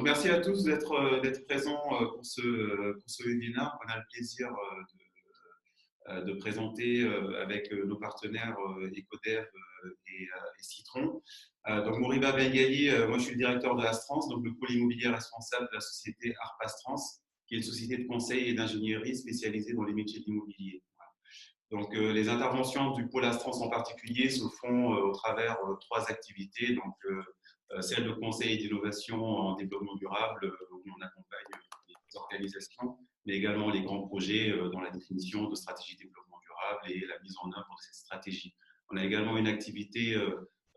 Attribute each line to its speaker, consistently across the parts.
Speaker 1: merci à tous d'être présents pour ce webinaire. On a le plaisir de présenter avec nos partenaires Ecodev et Citron. Donc, Moriba Bengali, moi je suis le directeur de Astrans, donc le pôle immobilier responsable de la société Arpastrans, qui est une société de conseil et d'ingénierie spécialisée dans les métiers de l'immobilier. Donc, les interventions du pôle Astrans en particulier se font au travers trois activités. Donc, celle de conseil et d'innovation en développement durable, où on accompagne les organisations, mais également les grands projets dans la définition de stratégies de développement durable et la mise en œuvre de cette stratégie. On a également une activité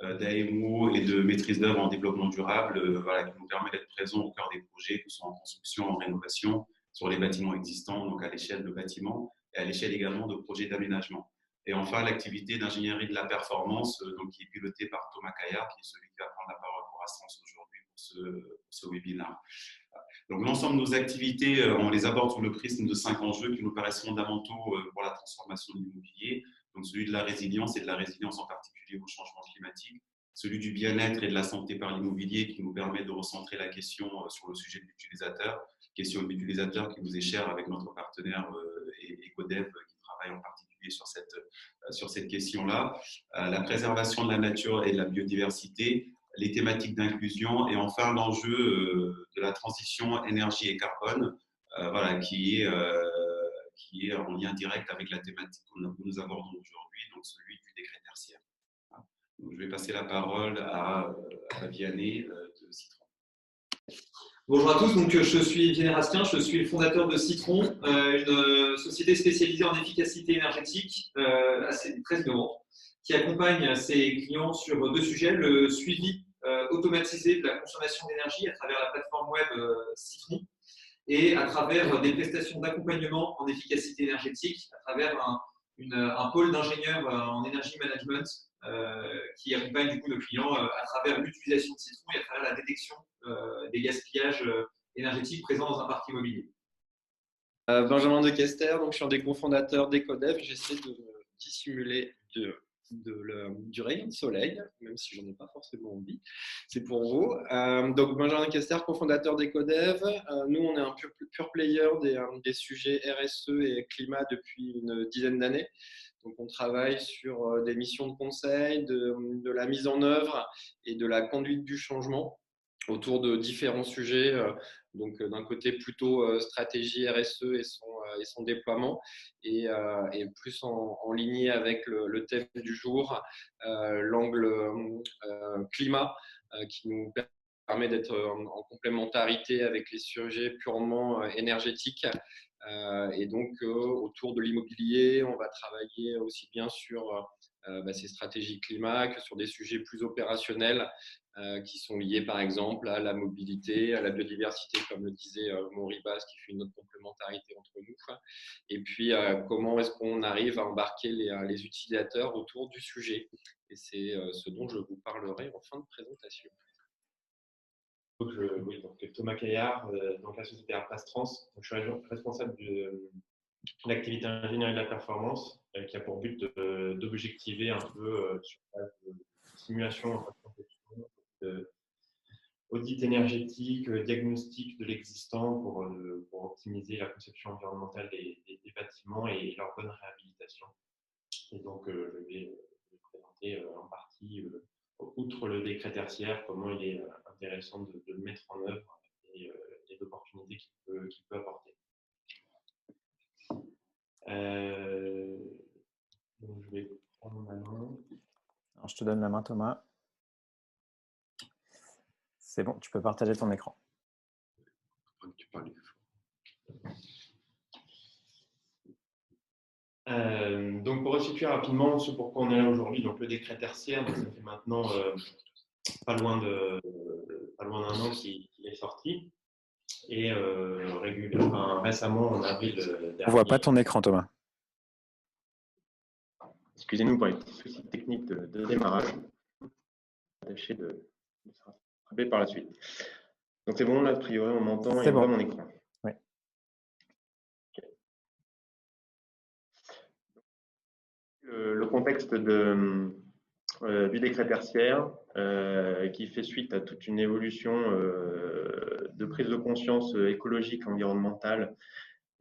Speaker 1: d'AMO et de maîtrise d'œuvre en développement durable voilà, qui nous permet d'être présents au cœur des projets, que ce soit en construction, en rénovation, sur les bâtiments existants, donc à l'échelle de bâtiments, et à l'échelle également de projets d'aménagement. Et enfin, l'activité d'ingénierie de la performance, donc, qui est pilotée par Thomas Caillard, qui est celui qui va prendre la parole pour Astrans aujourd'hui pour ce webinaire. Donc, l'ensemble de nos activités, on les aborde sous le prisme de 5 enjeux qui nous paraissent fondamentaux pour la transformation de l'immobilier. Donc, celui de la résilience et de la résilience en particulier au changement climatique, celui du bien-être et de la santé par l'immobilier qui nous permet de recentrer la question sur le sujet de l'utilisateur, question de l'utilisateur qui nous est chère avec notre partenaire Ecodev qui travaille en particulier sur cette question-là, la préservation de la nature et de la biodiversité, les thématiques d'inclusion et enfin l'enjeu de la transition énergie et carbone, voilà, qui est en lien direct avec la thématique que nous abordons aujourd'hui, donc celui du décret tertiaire. Donc, je vais passer la parole à Vianney de Citron.
Speaker 2: Bonjour à tous, donc, je suis Vianney Raskin, je suis le fondateur de Citron, une société spécialisée en efficacité énergétique, assez très innovante, qui accompagne ses clients sur deux sujets, le suivi automatisé de la consommation d'énergie à travers la plateforme web Citron et à travers des prestations d'accompagnement en efficacité énergétique à travers un pôle d'ingénieurs en energy management qui accompagne du coup nos clients à travers l'utilisation de Citron et à travers la détection des gaspillages énergétiques présents dans un parc immobilier.
Speaker 3: Benjamin de Kester, donc je suis un des cofondateurs d'Ecodev. J'essaie de dissimuler du rayon de soleil, même si j'en ai pas forcément envie. C'est pour vous. Donc Benjamin de Kester, cofondateur d'Ecodev. Nous, on est un pure player des sujets RSE et climat depuis une dizaine d'années. Donc, on travaille sur des missions de conseil, de la mise en œuvre et de la conduite du changement autour de différents sujets. Donc, d'un côté, plutôt stratégie RSE et son déploiement et plus en lignée avec le thème du jour, l'angle climat qui nous permet d'être en complémentarité avec les sujets purement énergétiques. Et donc, autour de l'immobilier, on va travailler aussi bien sur ces stratégies climat que sur des sujets plus opérationnels qui sont liés par exemple à la mobilité, à la biodiversité, comme le disait Moriba, ce qui fait une autre complémentarité entre nous. Et puis, comment est-ce qu'on arrive à embarquer les utilisateurs autour du sujet. Et c'est ce dont je vous parlerai en fin de présentation.
Speaker 4: Donc, Thomas Caillard, dans la société Arpastrans. Je suis responsable de l'activité ingénierie de la performance qui a pour but d'objectiver un peu sur la simulation, audit énergétique, diagnostic de l'existant pour optimiser la conception environnementale des bâtiments et leur bonne réhabilitation. Et donc, je vais vous présenter en partie outre le décret tertiaire, comment il est intéressant de le mettre en œuvre et les opportunités qu'il peut apporter. Donc je vais prendre ma main.
Speaker 5: Alors, je te donne la main, Thomas. C'est bon, tu peux partager ton écran.
Speaker 4: Donc pour resituer rapidement ce pourquoi on est là aujourd'hui, donc le décret tertiaire, donc ça fait maintenant pas loin d'un an qu'il est sorti et récemment en avril dernier.
Speaker 5: On ne voit pas ton écran, Thomas.
Speaker 4: Excusez-nous pour les soucis techniques de démarrage. Tâcher de se rattraper par la suite. Donc c'est bon, là, a priori on m'entend et on voit mon écran.
Speaker 5: Oui.
Speaker 4: Le contexte du décret tertiaire qui fait suite à toute une évolution de prise de conscience écologique, environnementale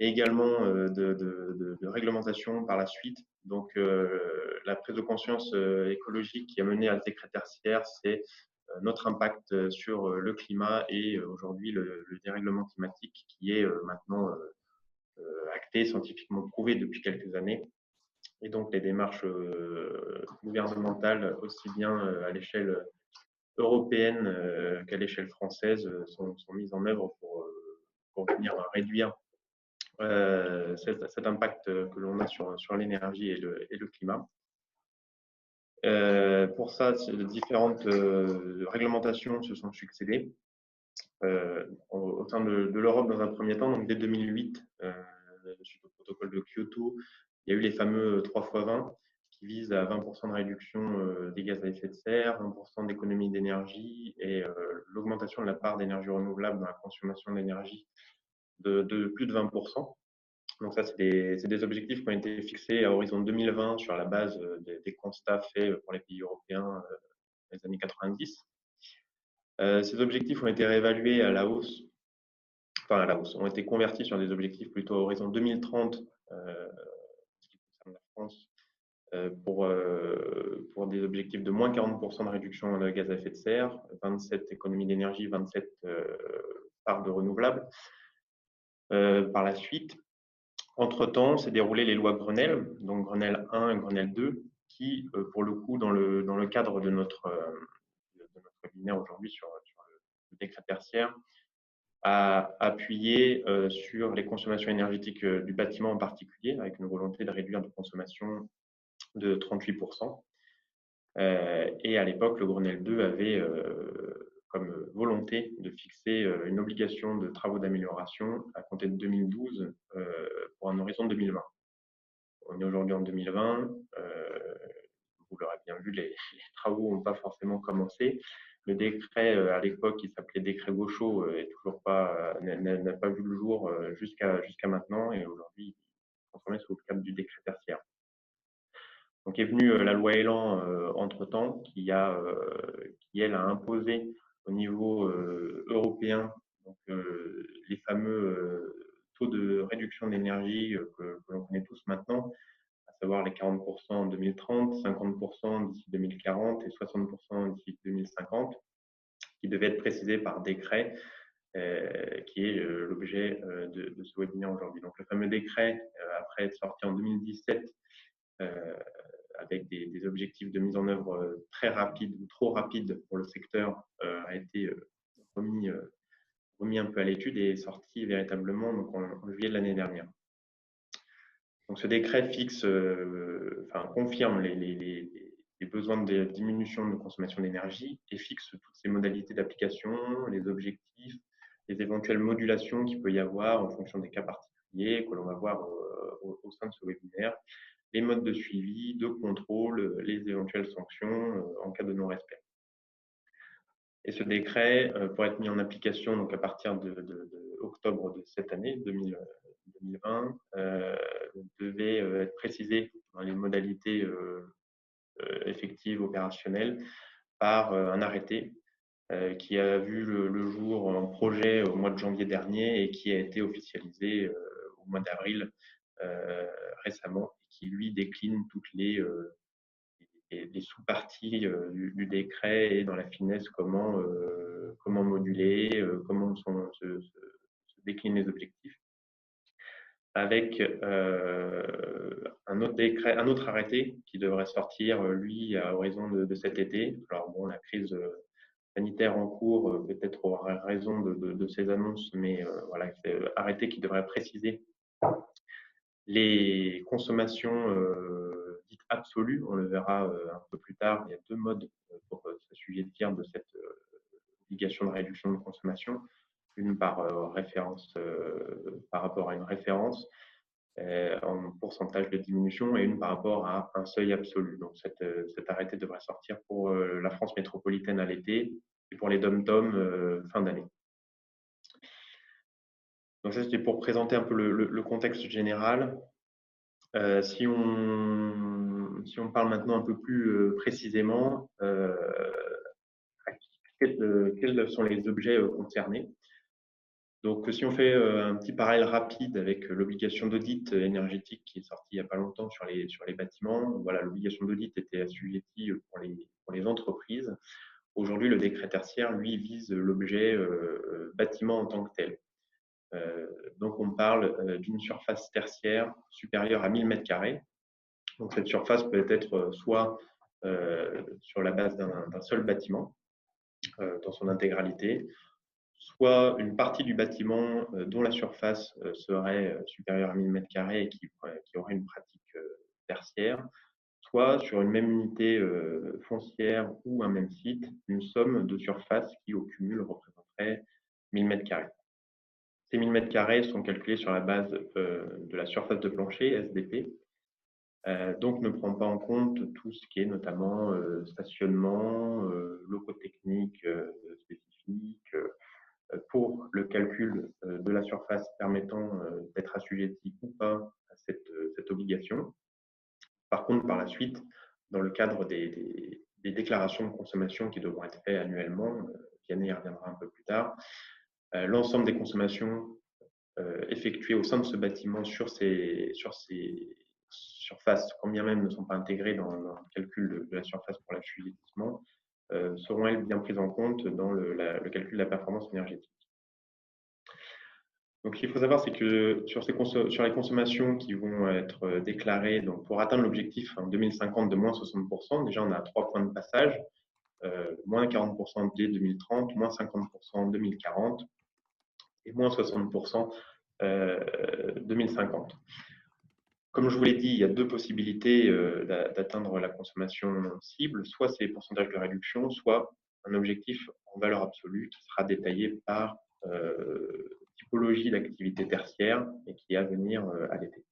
Speaker 4: et également de réglementation par la suite. Donc, la prise de conscience écologique qui a mené à ce décret tertiaire, c'est notre impact sur le climat et aujourd'hui le dérèglement climatique qui est maintenant acté, scientifiquement prouvé depuis quelques années. Et donc, les démarches gouvernementales, aussi bien à l'échelle européenne qu'à l'échelle française, sont mises en œuvre pour venir réduire cet impact que l'on a sur l'énergie et le climat. Pour ça, différentes réglementations se sont succédées au sein de l'Europe dans un premier temps. Donc, dès 2008, suite au protocole de Kyoto, il y a eu les fameux 3x20 qui visent à 20% de réduction des gaz à effet de serre, 20% d'économie d'énergie et l'augmentation de la part d'énergie renouvelable dans la consommation d'énergie de plus de 20%. Donc ça, c'est des objectifs qui ont été fixés à horizon 2020 sur la base des constats faits pour les pays européens dans les années 90. Ces objectifs ont été réévalués à la hausse, ont été convertis sur des objectifs plutôt à horizon 2030, ce qui concerne la France, pour des objectifs de moins 40% de réduction de gaz à effet de serre, 27 économies d'énergie, 27 parts de renouvelables. Par la suite, entre-temps, s'est déroulé les lois Grenelle, donc Grenelle 1 et Grenelle 2, qui, pour le coup, dans le cadre de notre webinaire aujourd'hui sur le décret tertiaire, a appuyé sur les consommations énergétiques du bâtiment en particulier, avec une volonté de réduire de consommation de 38%. Et à l'époque, le Grenelle 2 avait comme volonté de fixer une obligation de travaux d'amélioration à compter de 2012 pour un horizon 2020. On est aujourd'hui en 2020, vous l'aurez bien vu, les travaux n'ont pas forcément commencé. Le décret à l'époque, qui s'appelait décret Gauchot, n'a pas vu le jour jusqu'à maintenant, et aujourd'hui, il est transformé sous le cadre du décret tertiaire. Donc est venue la loi Elan entre-temps, qui elle a imposé au niveau européen donc, les fameux taux de réduction d'énergie que l'on connaît tous maintenant, à savoir les 40% en 2030, 50% d'ici 2040 et 60% d'ici 2050, qui devaient être précisés par décret, qui est l'objet de ce webinaire aujourd'hui. Donc le fameux décret, après être sorti en 2017, avec des objectifs de mise en œuvre très rapides ou trop rapides pour le secteur, a été remis un peu à l'étude et est sorti véritablement donc, en juillet de l'année dernière. Donc ce décret confirme les besoins de diminution de consommation d'énergie et fixe toutes ces modalités d'application, les objectifs, les éventuelles modulations qu'il peut y avoir en fonction des cas particuliers que l'on va voir au sein de ce webinaire, les modes de suivi, de contrôle, les éventuelles sanctions en cas de non-respect. Et ce décret, pour être mis en application donc à partir de octobre de cette année, 2020, devait être précisé dans les modalités effectives, opérationnelles, par un arrêté qui a vu le jour en projet au mois de janvier dernier et qui a été officialisé au mois d'avril récemment, qui lui décline toutes les sous-parties du décret et dans la finesse comment moduler, comment se déclinent les objectifs. Avec un autre arrêté qui devrait sortir, lui, à horizon de cet été. Alors bon, la crise sanitaire en cours peut-être aura raison de ces annonces, mais voilà, c'est arrêté qui devrait préciser les consommations dites absolues. On le verra un peu plus tard. Il y a deux modes pour s'assujettir de cette obligation de réduction de consommation. Une par référence, par rapport à une référence en pourcentage de diminution et une par rapport à un seuil absolu. Donc cet arrêté devrait sortir pour la France métropolitaine à l'été et pour les DOM-TOM fin d'année. Donc ça, c'était pour présenter un peu le contexte général. Si on parle maintenant un peu plus précisément, quels sont les objets concernés? Donc, si on fait un petit parallèle rapide avec l'obligation d'audit énergétique qui est sortie il n'y a pas longtemps sur les bâtiments, voilà, l'obligation d'audit était assujettie pour les entreprises. Aujourd'hui, le décret tertiaire, lui, vise l'objet bâtiment en tant que tel. Donc, on parle d'une surface tertiaire supérieure à 1000 m². Donc, cette surface peut être soit sur la base d'un seul bâtiment dans son intégralité, soit une partie du bâtiment dont la surface serait supérieure à 1000 m² et qui aurait une pratique tertiaire, soit sur une même unité foncière ou un même site, une somme de surface qui au cumul représenterait 1000 m². Ces 1000 m² sont calculés sur la base de la surface de plancher, SDP, donc ne prend pas en compte tout ce qui est notamment stationnement, locaux techniques spécifiques, pour le calcul de la surface permettant d'être assujetti ou pas à cette obligation. Par contre, par la suite, dans le cadre des déclarations de consommation qui devront être faites annuellement, Vianney y reviendra un peu plus tard, l'ensemble des consommations effectuées au sein de ce bâtiment sur ces surfaces, quand bien même ne sont pas intégrées dans le calcul de la surface pour l'assujettissement, seront elles bien prises en compte dans le calcul de la performance énergétique. Donc, ce qu'il faut savoir, c'est que sur les consommations qui vont être déclarées, donc pour atteindre l'objectif en 2050 de moins 60%, déjà on a 3 points de passage, moins 40% dès 2030, moins 50% en 2040 et moins 60% 2050. Comme je vous l'ai dit, il y a 2 possibilités d'atteindre la consommation cible, soit c'est les pourcentages de réduction, soit un objectif en valeur absolue qui sera détaillé par typologie d'activité tertiaire et qui est à venir à l'été.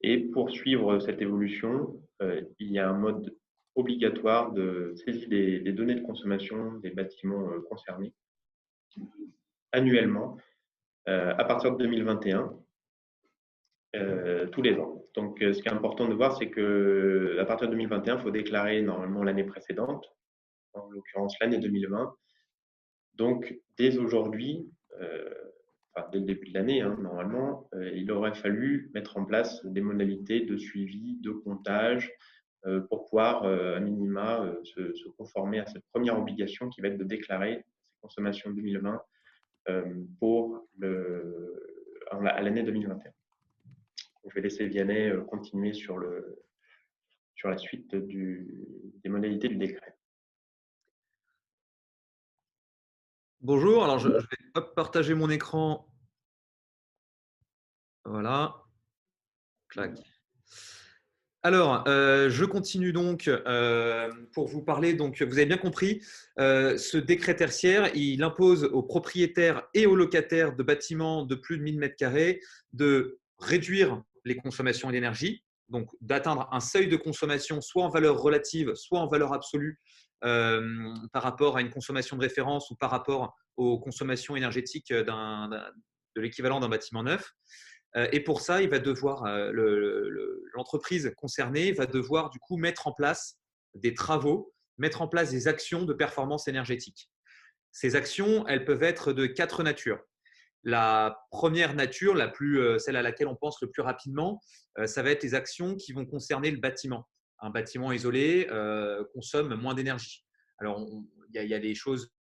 Speaker 4: Et pour suivre cette évolution, il y a un mode obligatoire de saisie des données de consommation des bâtiments concernés annuellement à partir de 2021. Tous les ans. Donc, ce qui est important de voir, c'est qu'à partir de 2021, il faut déclarer normalement l'année précédente, en l'occurrence l'année 2020. Donc, dès aujourd'hui, dès le début de l'année, normalement, il aurait fallu mettre en place des modalités de suivi, de comptage, pour pouvoir, à minima, se conformer à cette première obligation qui va être de déclarer ces consommations 2020 pour à l'année 2021. Je vais laisser Vianney continuer sur la suite des modalités du décret.
Speaker 2: Bonjour, alors je vais partager mon écran. Voilà. Clac. Alors, je continue donc pour vous parler. Donc, vous avez bien compris, ce décret tertiaire, il impose aux propriétaires et aux locataires de bâtiments de plus de 1000 m² de réduire les consommations d'énergie, donc d'atteindre un seuil de consommation soit en valeur relative, soit en valeur absolue par rapport à une consommation de référence ou par rapport aux consommations énergétiques de l'équivalent d'un bâtiment neuf. Et pour ça, il va devoir l'entreprise concernée va devoir du coup mettre en place des travaux, mettre en place des actions de performance énergétique. Ces actions, elles peuvent être de 4 natures. La première nature, celle à laquelle on pense le plus rapidement, ça va être les actions qui vont concerner le bâtiment. Un bâtiment isolé consomme moins d'énergie. Alors, il y a des choses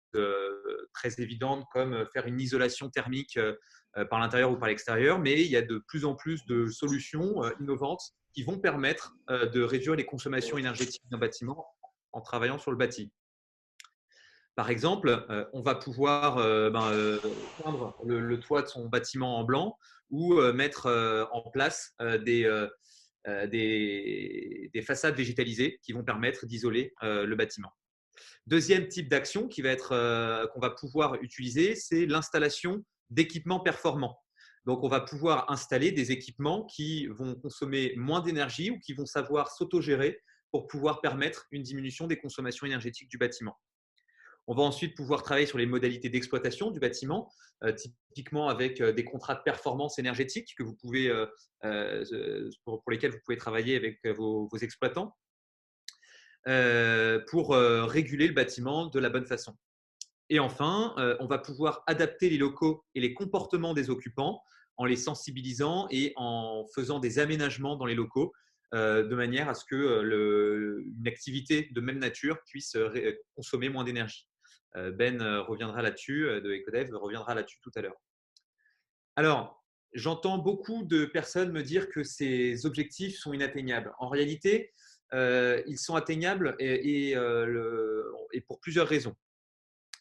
Speaker 2: très évidentes comme faire une isolation thermique par l'intérieur ou par l'extérieur, mais il y a de plus en plus de solutions innovantes qui vont permettre de réduire les consommations énergétiques d'un bâtiment en travaillant sur le bâti. Par exemple, on va pouvoir peindre le toit de son bâtiment en blanc ou mettre en place des façades végétalisées qui vont permettre d'isoler le bâtiment. Deuxième type d'action qu'on va pouvoir utiliser, c'est l'installation d'équipements performants. Donc, on va pouvoir installer des équipements qui vont consommer moins d'énergie ou qui vont savoir s'autogérer pour pouvoir permettre une diminution des consommations énergétiques du bâtiment. On va ensuite pouvoir travailler sur les modalités d'exploitation du bâtiment, typiquement avec des contrats de performance énergétique que vous pouvez, pour lesquels vous pouvez travailler avec vos exploitants pour réguler le bâtiment de la bonne façon. Et enfin, on va pouvoir adapter les locaux et les comportements des occupants en les sensibilisant et en faisant des aménagements dans les locaux de manière à ce que une activité de même nature puisse consommer moins d'énergie. Ben reviendra là-dessus, de Ecodev reviendra là-dessus tout à l'heure. Alors, j'entends beaucoup de personnes me dire que ces objectifs sont inatteignables. En réalité, ils sont atteignables et pour plusieurs raisons.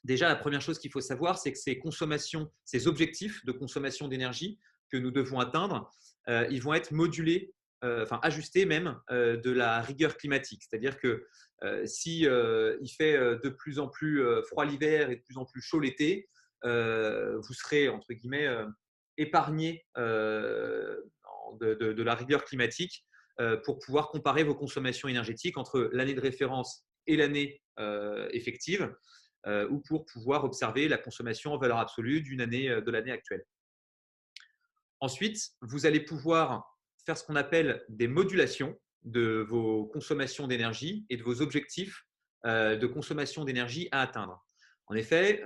Speaker 2: Déjà, la première chose qu'il faut savoir, c'est que ces objectifs de consommation d'énergie que nous devons atteindre, ils vont être modulés, ajustés même de la rigueur climatique. C'est-à-dire que si il fait de plus en plus froid l'hiver et de plus en plus chaud l'été, vous serez entre guillemets épargné de la rigueur climatique pour pouvoir comparer vos consommations énergétiques entre l'année de référence et l'année effective. Ou pour pouvoir observer la consommation en valeur absolue de l'année actuelle. Ensuite, vous allez pouvoir faire ce qu'on appelle des modulations de vos consommations d'énergie et de vos objectifs de consommation d'énergie à atteindre. En effet,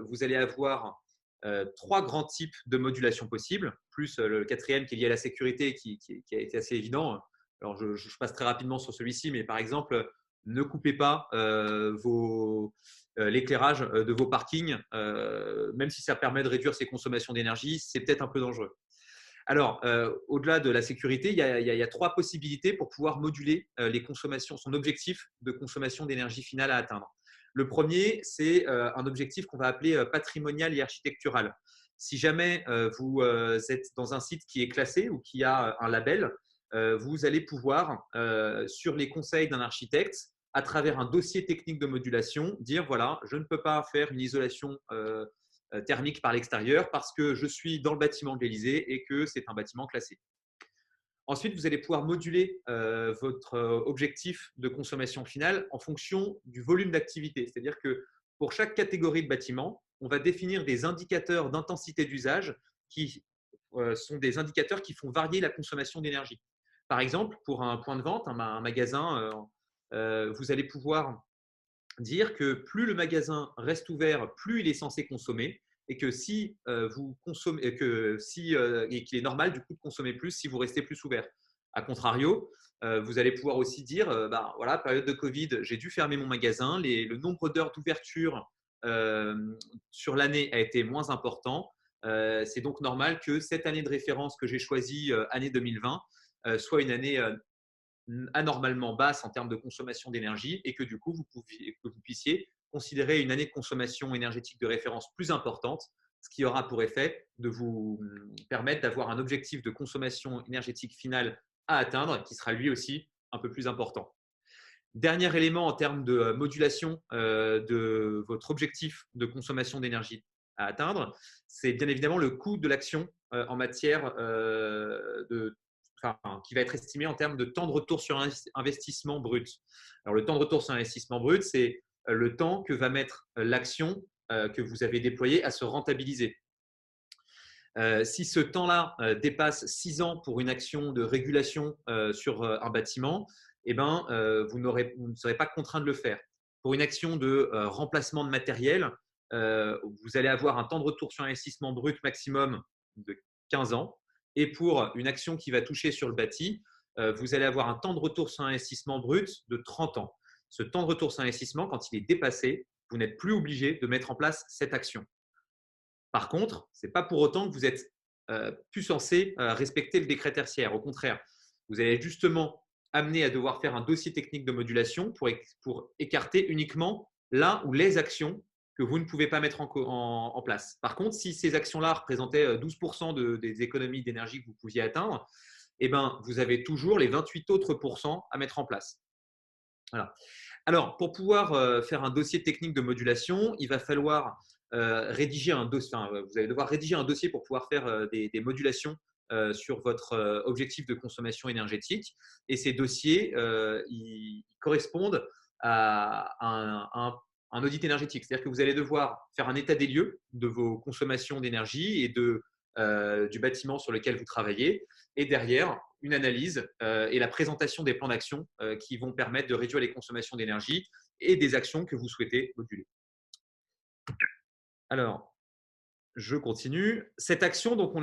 Speaker 2: vous allez avoir 3 grands types de modulation possibles, plus le quatrième qui est lié à la sécurité qui a été assez évident. Alors, je passe très rapidement sur celui-ci, mais par exemple, ne coupez pas l'éclairage de vos parkings, même si ça permet de réduire ses consommations d'énergie, c'est peut-être un peu dangereux. Alors, au-delà de la sécurité, il y a 3 possibilités pour pouvoir moduler les consommations, son objectif de consommation d'énergie finale à atteindre. Le premier, c'est un objectif qu'on va appeler patrimonial et architectural. Si jamais vous êtes dans un site qui est classé ou qui a un label, vous allez pouvoir, sur les conseils d'un architecte, à travers un dossier technique de modulation, dire voilà, je ne peux pas faire une isolation thermique par l'extérieur parce que je suis dans le bâtiment de l'Élysée et que c'est un bâtiment classé. Ensuite, vous allez pouvoir moduler votre objectif de consommation finale en fonction du volume d'activité. C'est-à-dire que pour chaque catégorie de bâtiment, on va définir des indicateurs d'intensité d'usage qui sont des indicateurs qui font varier la consommation d'énergie. Par exemple, pour un point de vente, un magasin, vous allez pouvoir dire que plus le magasin reste ouvert, plus il est censé consommer, et que si vous consommez, et qu'il est normal du coup de consommer plus si vous restez plus ouvert. A contrario, vous allez pouvoir aussi dire, voilà, période de Covid, j'ai dû fermer mon magasin, le nombre d'heures d'ouverture sur l'année a été moins important. C'est donc normal que cette année de référence que j'ai choisie, année 2020, soit une année anormalement basse en termes de consommation d'énergie et que du coup, vous puissiez considérer une année de consommation énergétique de référence plus importante, ce qui aura pour effet de vous permettre d'avoir un objectif de consommation énergétique finale à atteindre qui sera lui aussi un peu plus important. Dernier élément en termes de modulation de votre objectif de consommation d'énergie à atteindre, c'est bien évidemment le coût de l'action en matière qui va être estimé en termes de temps de retour sur investissement brut. Alors, le temps de retour sur investissement brut, c'est le temps que va mettre l'action que vous avez déployée à se rentabiliser. Si ce temps-là dépasse 6 ans pour une action de régulation sur un bâtiment, eh ben, vous ne serez pas contraint de le faire. Pour une action de remplacement de matériel, vous allez avoir un temps de retour sur investissement brut maximum de 15 ans. Et pour une action qui va toucher sur le bâti, vous allez avoir un temps de retour sur investissement brut de 30 ans. Ce temps de retour sur investissement, quand il est dépassé, vous n'êtes plus obligé de mettre en place cette action. Par contre, ce n'est pas pour autant que vous êtes plus censé respecter le décret tertiaire. Au contraire, vous allez justement amené à devoir faire un dossier technique de modulation pour écarter uniquement là où les actions que vous ne pouvez pas mettre en place. Par contre, si ces actions-là représentaient 12% des économies d'énergie que vous pouviez atteindre, eh ben, vous avez toujours les 28 autres pourcents à mettre en place. Voilà. Alors, pour pouvoir faire un dossier technique de modulation, il va falloir rédiger un dossier. Vous allez devoir rédiger un dossier pour pouvoir faire des modulations sur votre objectif de consommation énergétique. Et ces dossiers, ils correspondent à un audit énergétique. C'est-à-dire que vous allez devoir faire un état des lieux de vos consommations d'énergie et du bâtiment sur lequel vous travaillez. Et derrière, une analyse et la présentation des plans d'action qui vont permettre de réduire les consommations d'énergie et des actions que vous souhaitez moduler. Alors, je continue. Cette action, donc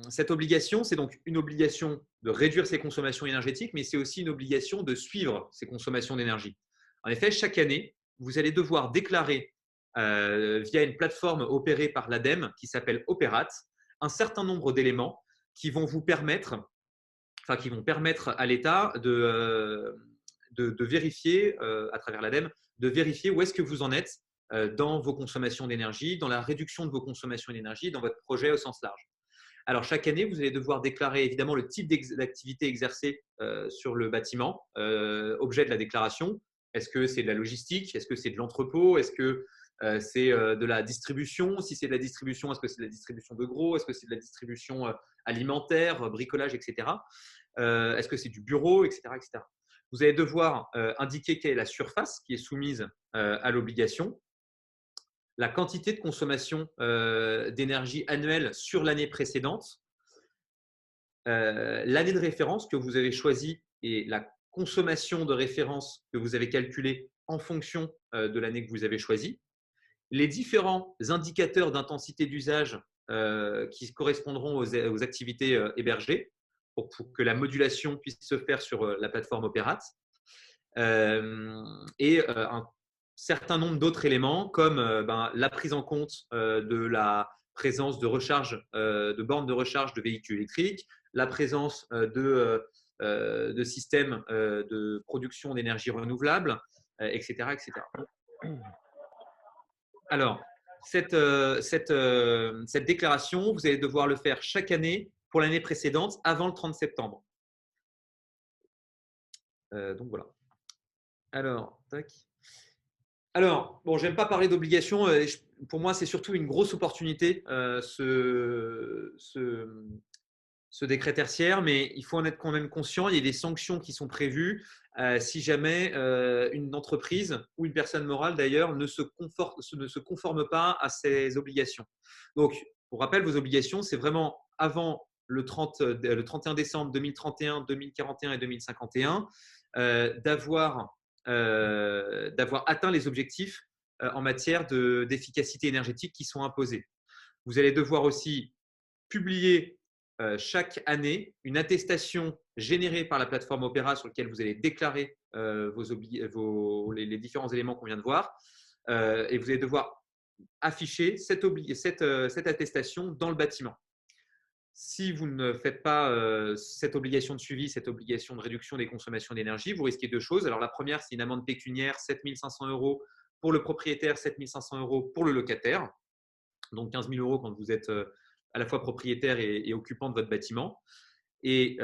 Speaker 2: cette obligation, c'est donc une obligation de réduire ses consommations énergétiques, mais c'est aussi une obligation de suivre ses consommations d'énergie. En effet, chaque année, vous allez devoir déclarer via une plateforme opérée par l'ADEME qui s'appelle Opérat un certain nombre d'éléments qui vont vous permettre, qui vont permettre à l'État de vérifier, à travers l'ADEME, de vérifier où est-ce que vous en êtes dans vos consommations d'énergie, dans la réduction de vos consommations d'énergie, dans votre projet au sens large. Alors, chaque année, vous allez devoir déclarer évidemment le type d'activité exercée sur le bâtiment, objet de la déclaration. Est-ce que c'est de la logistique? Est-ce que c'est de l'entrepôt? Est-ce que c'est de la distribution? Si c'est de la distribution, est-ce que c'est de la distribution de gros? Est-ce que c'est de la distribution alimentaire, bricolage, etc. Est-ce que c'est du bureau, etc., etc. Vous allez devoir indiquer quelle est la surface qui est soumise à l'obligation, la quantité de consommation d'énergie annuelle sur l'année précédente, l'année de référence que vous avez choisie et la consommation de référence que vous avez calculée en fonction de l'année que vous avez choisie, les différents indicateurs d'intensité d'usage qui correspondront aux activités hébergées pour que la modulation puisse se faire sur la plateforme Opérat, et un certain nombre d'autres éléments comme la prise en compte de la présence de recharge, de bornes de recharge de véhicules électriques, la présence de systèmes de production d'énergie renouvelable, etc., etc. Alors, cette déclaration, vous allez devoir le faire chaque année pour l'année précédente avant le 30 septembre. Donc voilà. Alors, tac. Alors, bon, j'aime pas parler d'obligations. Pour moi, c'est surtout une grosse opportunité, ce décret tertiaire, mais il faut en être quand même conscient. Il y a des sanctions qui sont prévues si jamais une entreprise ou une personne morale d'ailleurs ne se conforme pas à ces obligations. Donc, pour rappel, vos obligations, c'est vraiment avant le 31 décembre 2031, 2041 et 2051 d'avoir atteint les objectifs en matière d'efficacité énergétique qui sont imposés. Vous allez devoir aussi publier chaque année une attestation générée par la plateforme Opéra sur laquelle vous allez déclarer les différents éléments qu'on vient de voir, et vous allez devoir afficher cette attestation dans le bâtiment. Si vous ne faites pas cette obligation de suivi, cette obligation de réduction des consommations d'énergie, vous risquez deux choses. Alors, la première, c'est une amende pécuniaire, 7 500 € pour le propriétaire, 7 500 € pour le locataire. Donc, 15 000 € quand vous êtes à la fois propriétaire et occupant de votre bâtiment. Et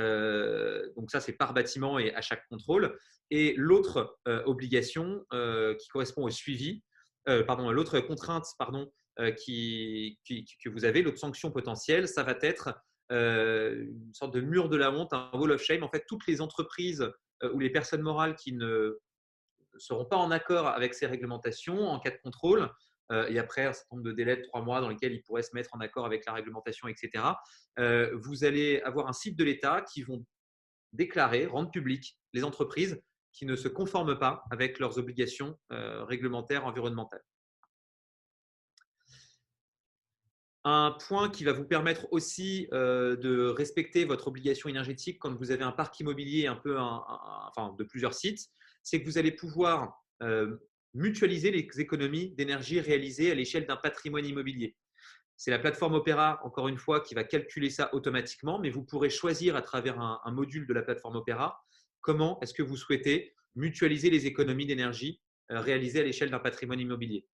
Speaker 2: donc, ça, c'est par bâtiment et à chaque contrôle. Et l'autre obligation qui correspond au suivi, l'autre contrainte, que vous avez, l'autre sanction potentielle, ça va être une sorte de mur de la honte, un wall of shame. En fait, toutes les entreprises ou les personnes morales qui ne seront pas en accord avec ces réglementations en cas de contrôle, et après un certain nombre de délais de 3 mois dans lesquels ils pourraient se mettre en accord avec la réglementation, etc., vous allez avoir un site de l'État qui vont déclarer, rendre public les entreprises qui ne se conforment pas avec leurs obligations réglementaires environnementales. Un point qui va vous permettre aussi de respecter votre obligation énergétique quand vous avez un parc immobilier de plusieurs sites, c'est que vous allez pouvoir mutualiser les économies d'énergie réalisées à l'échelle d'un patrimoine immobilier. C'est la plateforme Opéra, encore une fois, qui va calculer ça automatiquement, mais vous pourrez choisir à travers un module de la plateforme Opéra comment est-ce que vous souhaitez mutualiser les économies d'énergie réalisées à l'échelle d'un patrimoine immobilier.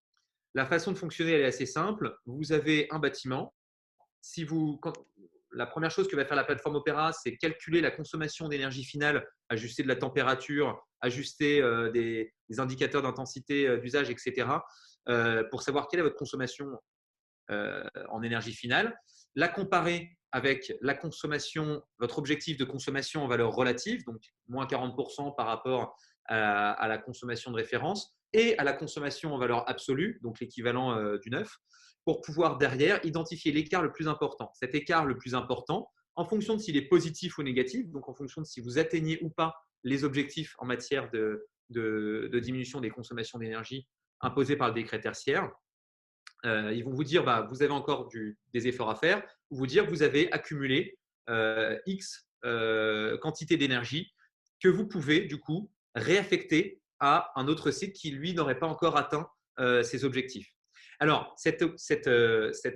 Speaker 2: La façon de fonctionner, elle est assez simple. Vous avez un bâtiment. La première chose que va faire la plateforme Opéra, c'est calculer la consommation d'énergie finale, ajuster de la température, ajuster des indicateurs d'intensité d'usage, etc., pour savoir quelle est votre consommation en énergie finale. La comparer avec la consommation, votre objectif de consommation en valeur relative, donc moins 40% par rapport à la consommation de référence, et à la consommation en valeur absolue, donc l'équivalent du neuf, pour pouvoir derrière identifier l'écart le plus important. Cet écart le plus important, en fonction de s'il est positif ou négatif, donc en fonction de si vous atteignez ou pas les objectifs en matière de diminution des consommations d'énergie imposés par le décret tertiaire. Ils vont vous dire vous avez encore des efforts à faire, ou vous dire vous avez accumulé X quantité d'énergie que vous pouvez du coup réaffecter à un autre site qui lui n'aurait pas encore atteint ses objectifs. Alors, cette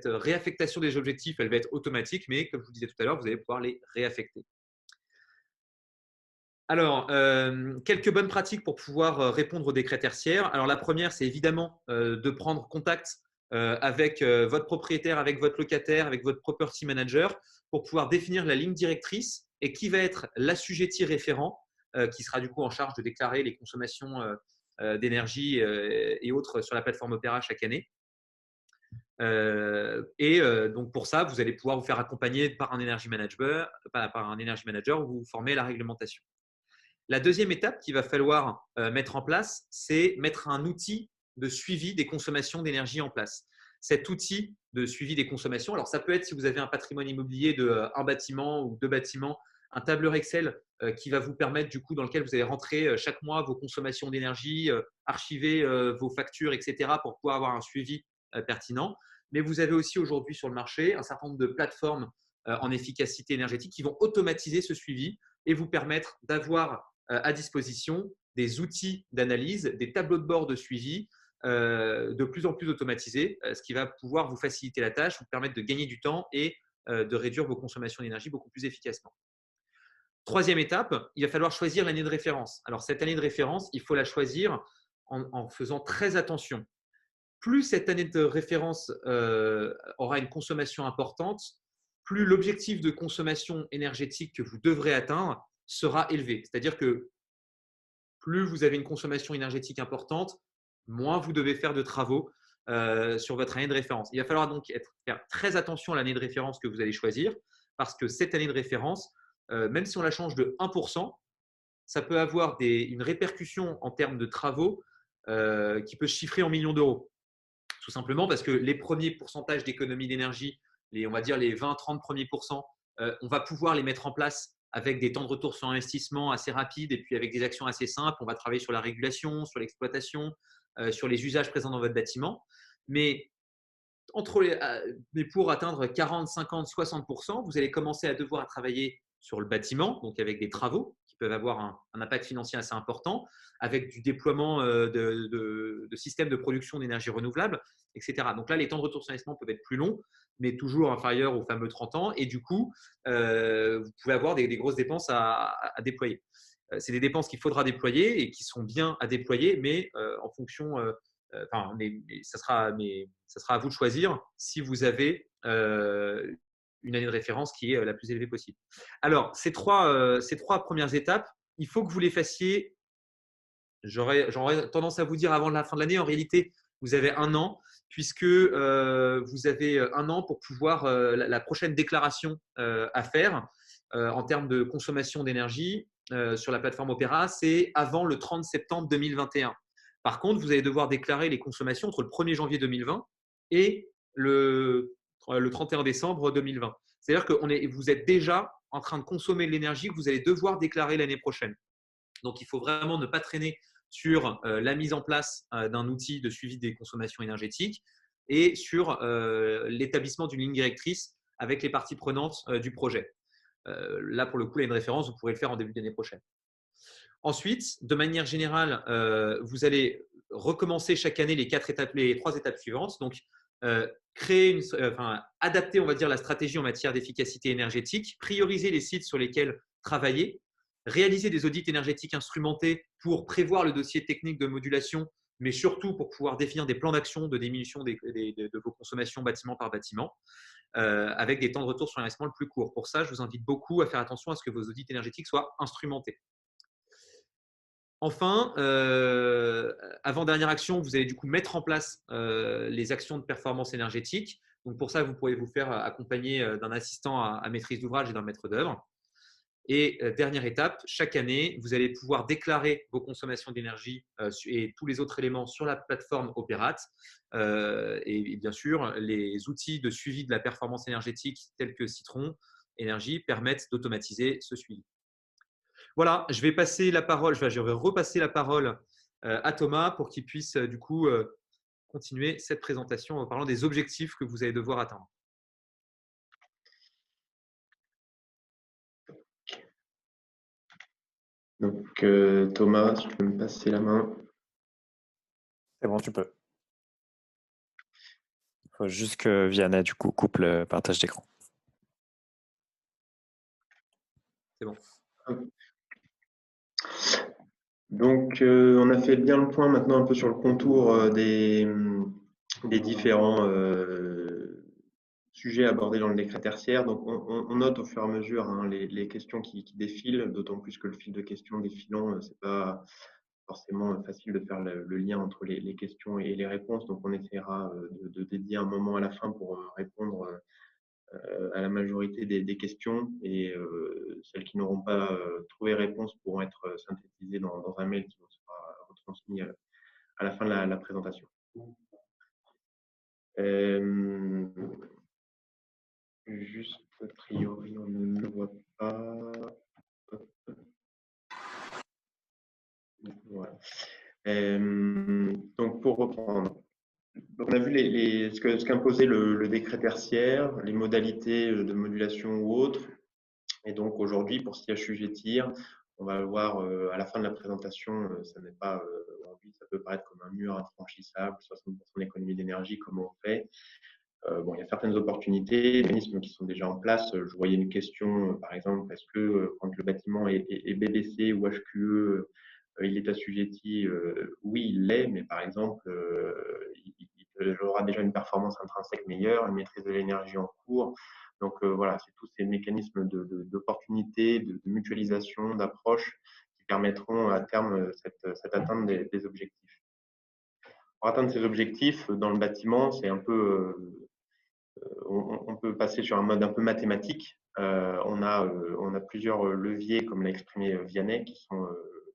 Speaker 2: réaffectation des objectifs, elle va être automatique, mais comme je vous disais tout à l'heure, vous allez pouvoir les réaffecter. Alors, quelques bonnes pratiques pour pouvoir répondre au décret tertiaire. Alors, la première, c'est évidemment de prendre contact avec votre propriétaire, avec votre locataire, avec votre property manager pour pouvoir définir la ligne directrice et qui va être l'assujetti référent qui sera du coup en charge de déclarer les consommations d'énergie et autres sur la plateforme Opera chaque année. Donc pour ça, vous allez pouvoir vous faire accompagner par un energy manager, ou vous former à la réglementation. La deuxième étape qu'il va falloir mettre en place, c'est mettre un outil de suivi des consommations d'énergie en place. Cet outil de suivi des consommations, alors ça peut être si vous avez un patrimoine immobilier de un bâtiment ou 2 bâtiments, un tableur Excel qui va vous permettre du coup dans lequel vous allez rentrer chaque mois vos consommations d'énergie, archiver vos factures, etc. pour pouvoir avoir un suivi pertinent. Mais vous avez aussi aujourd'hui sur le marché un certain nombre de plateformes en efficacité énergétique qui vont automatiser ce suivi et vous permettre d'avoir à disposition des outils d'analyse, des tableaux de bord de suivi de plus en plus automatisés, ce qui va pouvoir vous faciliter la tâche, vous permettre de gagner du temps et de réduire vos consommations d'énergie beaucoup plus efficacement. Troisième étape, il va falloir choisir l'année de référence. Alors, cette année de référence, il faut la choisir en faisant très attention. Plus cette année de référence aura une consommation importante, plus l'objectif de consommation énergétique que vous devrez atteindre sera élevé. C'est-à-dire que plus vous avez une consommation énergétique importante, moins vous devez faire de travaux sur votre année de référence. Il va falloir donc faire très attention à l'année de référence que vous allez choisir parce que cette année de référence, même si on la change de 1%, ça peut avoir une répercussion en termes de travaux qui peut se chiffrer en millions d'euros. Tout simplement parce que les premiers pourcentages d'économie d'énergie, on va dire les 20-30 premiers pourcents, on va pouvoir les mettre en place avec des temps de retour sur investissement assez rapides et puis avec des actions assez simples. On va travailler sur la régulation, sur l'exploitation, sur les usages présents dans votre bâtiment. Mais pour atteindre 40, 50, 60%, vous allez commencer à devoir travailler sur le bâtiment, donc avec des travaux qui peuvent avoir un impact financier assez important, avec du déploiement de systèmes de production d'énergie renouvelable, etc. Donc là, les temps de retour sur investissement peuvent être plus longs, mais toujours inférieurs aux fameux 30 ans. Et du coup, vous pouvez avoir des grosses dépenses à déployer. C'est des dépenses qu'il faudra déployer et qui sont bien à déployer, mais en fonction… ça sera à vous de choisir si vous avez une année de référence qui est la plus élevée possible. Alors, ces trois premières étapes, il faut que vous les fassiez. J'aurais tendance à vous dire avant la fin de l'année. En réalité, vous avez 1 an, puisque vous avez 1 an pour pouvoir la prochaine déclaration à faire en termes de consommation d'énergie sur la plateforme Opera, c'est avant le 30 septembre 2021. Par contre, vous allez devoir déclarer les consommations entre le 1er janvier 2020 et le 31 décembre 2020. C'est-à-dire que vous êtes déjà en train de consommer de l'énergie que vous allez devoir déclarer l'année prochaine. Donc, il faut vraiment ne pas traîner sur la mise en place d'un outil de suivi des consommations énergétiques et sur l'établissement d'une ligne directrice avec les parties prenantes du projet. Là, pour le coup, une référence, vous pourrez le faire en début d'année prochaine. Ensuite, de manière générale, vous allez recommencer chaque année les 3 étapes suivantes. Donc, adapter, on va dire, la stratégie en matière d'efficacité énergétique, prioriser les sites sur lesquels travailler, réaliser des audits énergétiques instrumentés pour prévoir le dossier technique de modulation, mais surtout pour pouvoir définir des plans d'action de diminution de vos consommations bâtiment par bâtiment, avec des temps de retour sur investissement le plus court. Pour ça, je vous invite beaucoup à faire attention à ce que vos audits énergétiques soient instrumentés. Enfin, avant-dernière action, vous allez du coup mettre en place les actions de performance énergétique. Donc pour ça, vous pourrez vous faire accompagner d'un assistant à maîtrise d'ouvrage et d'un maître d'œuvre. Et dernière étape, chaque année, vous allez pouvoir déclarer vos consommations d'énergie et tous les autres éléments sur la plateforme Opérate. Et bien sûr, les outils de suivi de la performance énergétique tels que Citron Énergie permettent d'automatiser ce suivi. Voilà, je vais repasser la parole à Thomas pour qu'il puisse du coup continuer cette présentation en parlant des objectifs que vous allez devoir atteindre.
Speaker 4: Donc, Thomas, si tu peux me passer la main.
Speaker 5: C'est bon, tu peux. Il faut juste que Vianney, du coup, coupe le partage d'écran.
Speaker 2: C'est bon.
Speaker 4: Donc, on a fait bien le point maintenant un peu sur le contour des différents sujets abordés dans le décret tertiaire. Donc, on note au fur et à mesure hein, les questions qui défilent, d'autant plus que le fil de questions défilant, c'est pas forcément facile de faire le lien entre les questions et les réponses. Donc, on essaiera de dédier un moment à la fin pour répondre à la majorité des questions et celles qui n'auront pas trouvé réponse pourront être synthétisées dans un mail qui vous sera retransmis à la fin de la présentation. Juste, a priori, on ne le voit pas. Voilà. Donc, pour reprendre, donc on a vu ce qu'imposait le décret tertiaire, les modalités de modulation ou autres. Et donc aujourd'hui, pour s'y assujettir, on va le voir à la fin de la présentation, ça n'est pas aujourd'hui, ça peut paraître comme un mur infranchissable, 60% d'économie d'énergie, comment on fait. Bon, il y a certaines opportunités, des mécanismes qui sont déjà en place. Je voyais une question, par exemple, est-ce que quand le bâtiment est BBC ou HQE, il est assujetti? Oui, il l'est, mais par exemple, il aura déjà une performance intrinsèque meilleure, une maîtrise de l'énergie en cours. Donc voilà, c'est tous ces mécanismes d'opportunité, de mutualisation, d'approche qui permettront à terme cette atteinte des objectifs. Pour atteindre ces objectifs, dans le bâtiment, c'est un peu on peut passer sur un mode un peu mathématique. On a plusieurs leviers, comme l'a exprimé Vianney, qui sont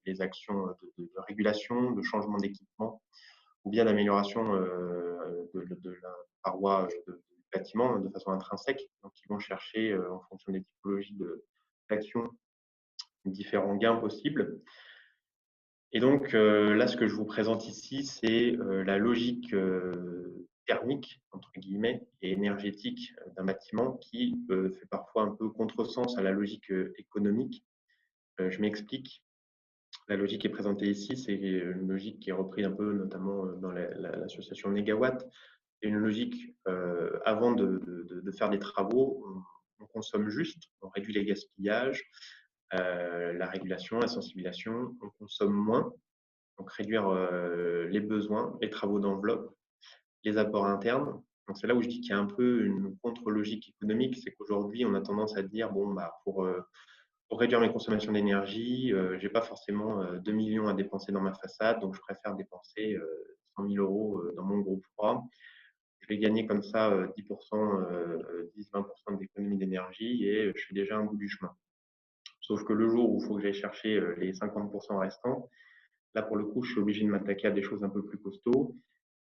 Speaker 4: les actions de régulation, de changement d'équipement, ou bien d'amélioration de la paroi du bâtiment de façon intrinsèque. Donc, ils vont chercher, en fonction des typologies d'actions, différents gains possibles. Et donc, là, ce que je vous présente ici, c'est la logique thermique, entre guillemets, et énergétique d'un bâtiment qui fait parfois un peu contresens à la logique économique. Je m'explique. La logique qui est présentée ici, c'est une logique qui est reprise un peu notamment dans l'association Négawatt. C'est une logique, avant de faire des travaux, on consomme juste, on réduit les gaspillages, la régulation, la sensibilisation, on consomme moins, donc réduire les besoins, les travaux d'enveloppe, les apports internes. Donc c'est là où je dis qu'il y a un peu une contre-logique économique, c'est qu'aujourd'hui on a tendance à dire bon bah pour réduire mes consommations d'énergie, je n'ai pas forcément 2 millions à dépenser dans ma façade, donc je préfère dépenser 100 000 euros dans mon groupe froid. Je vais gagner comme ça 10%, 10-20% d'économie d'énergie et je suis déjà un bout du chemin. Sauf que le jour où il faut que j'aille chercher les 50% restants, là pour le coup, je suis obligé de m'attaquer à des choses un peu plus costauds.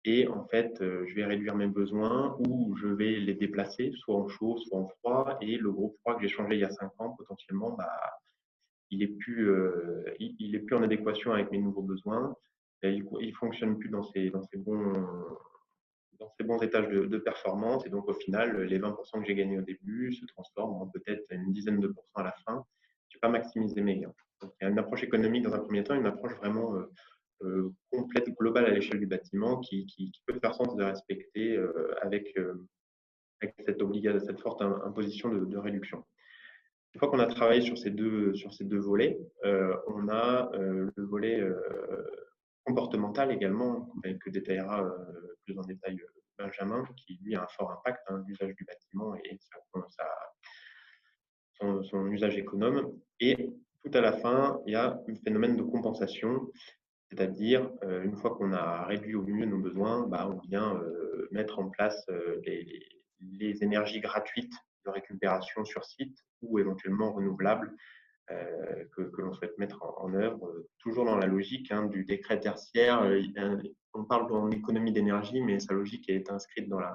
Speaker 4: Et en fait, je vais réduire mes besoins ou je vais les déplacer, soit en chaud, soit en froid. Et le groupe froid que j'ai changé il y a 5 ans, potentiellement, bah, il est plus en adéquation avec mes nouveaux besoins. Il ne fonctionne plus dans ces bons étages de performance. Et donc, au final, les 20% que j'ai gagnés au début se transforment en peut-être une dizaine de pourcents à la fin. Je n'ai pas maximisé mes gains. Donc, il y a une approche économique dans un premier temps, une approche vraiment complète, globale à l'échelle du bâtiment qui peut faire sens de respecter avec cette forte imposition de réduction. Une fois qu'on a travaillé sur ces deux volets, on a le volet comportemental également, que détaillera plus en détail Benjamin, qui lui a un fort impact, l'usage du bâtiment et son usage économe. Et tout à la fin, il y a un phénomène de compensation, c'est-à-dire une fois qu'on a réduit au mieux nos besoins, bah, on vient mettre en place les énergies gratuites de récupération sur site ou éventuellement renouvelables que l'on souhaite mettre en œuvre, toujours dans la logique du décret tertiaire. On parle en économie d'énergie, mais sa logique est inscrite dans la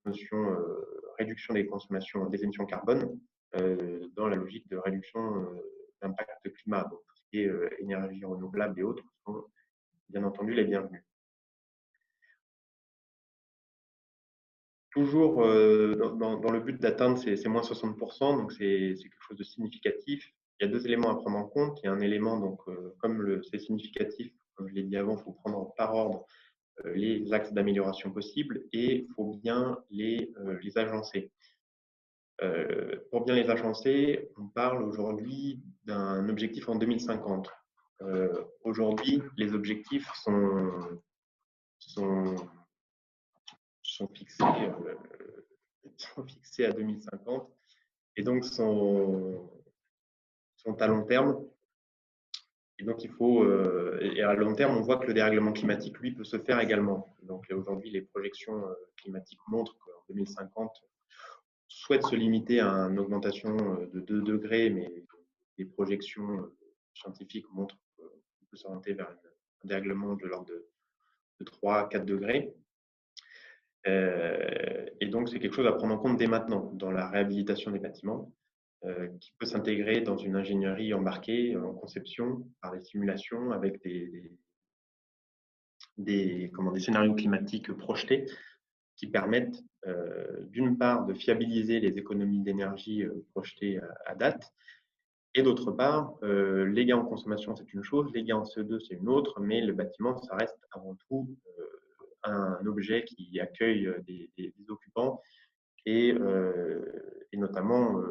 Speaker 4: notion réduction des consommations des émissions carbone, dans la logique de réduction d'impact climat. Donc, tout ce et énergie renouvelable et autres sont bien entendu les bienvenus. Toujours dans le but d'atteindre ces moins 60%, donc c'est quelque chose de significatif. Il y a deux éléments à prendre en compte. Il y a un élément, donc, comme c'est significatif, comme je l'ai dit avant, il faut prendre par ordre les axes d'amélioration possibles et il faut bien les agencer. Pour bien les agencer, on parle aujourd'hui d'un objectif en 2050. Aujourd'hui, les objectifs sont fixés, à 2050 et donc sont à long terme. Et donc, il faut, et à long terme, on voit que le dérèglement climatique, lui, peut se faire également. Donc, aujourd'hui, les projections climatiques montrent qu'en 2050, souhaite se limiter à une augmentation de 2 degrés, mais les projections scientifiques montrent qu'on peut s'orienter vers un dérèglement de l'ordre de 3 à 4 degrés. Et donc, c'est quelque chose à prendre en compte dès maintenant dans la réhabilitation des bâtiments, qui peut s'intégrer dans une ingénierie embarquée en conception par des simulations avec des scénarios climatiques projetés qui permettent d'une part de fiabiliser les économies d'énergie projetées à date, et d'autre part, les gains en consommation, c'est une chose, les gains en CO2, c'est une autre, mais le bâtiment, ça reste avant tout un objet qui accueille des occupants et notamment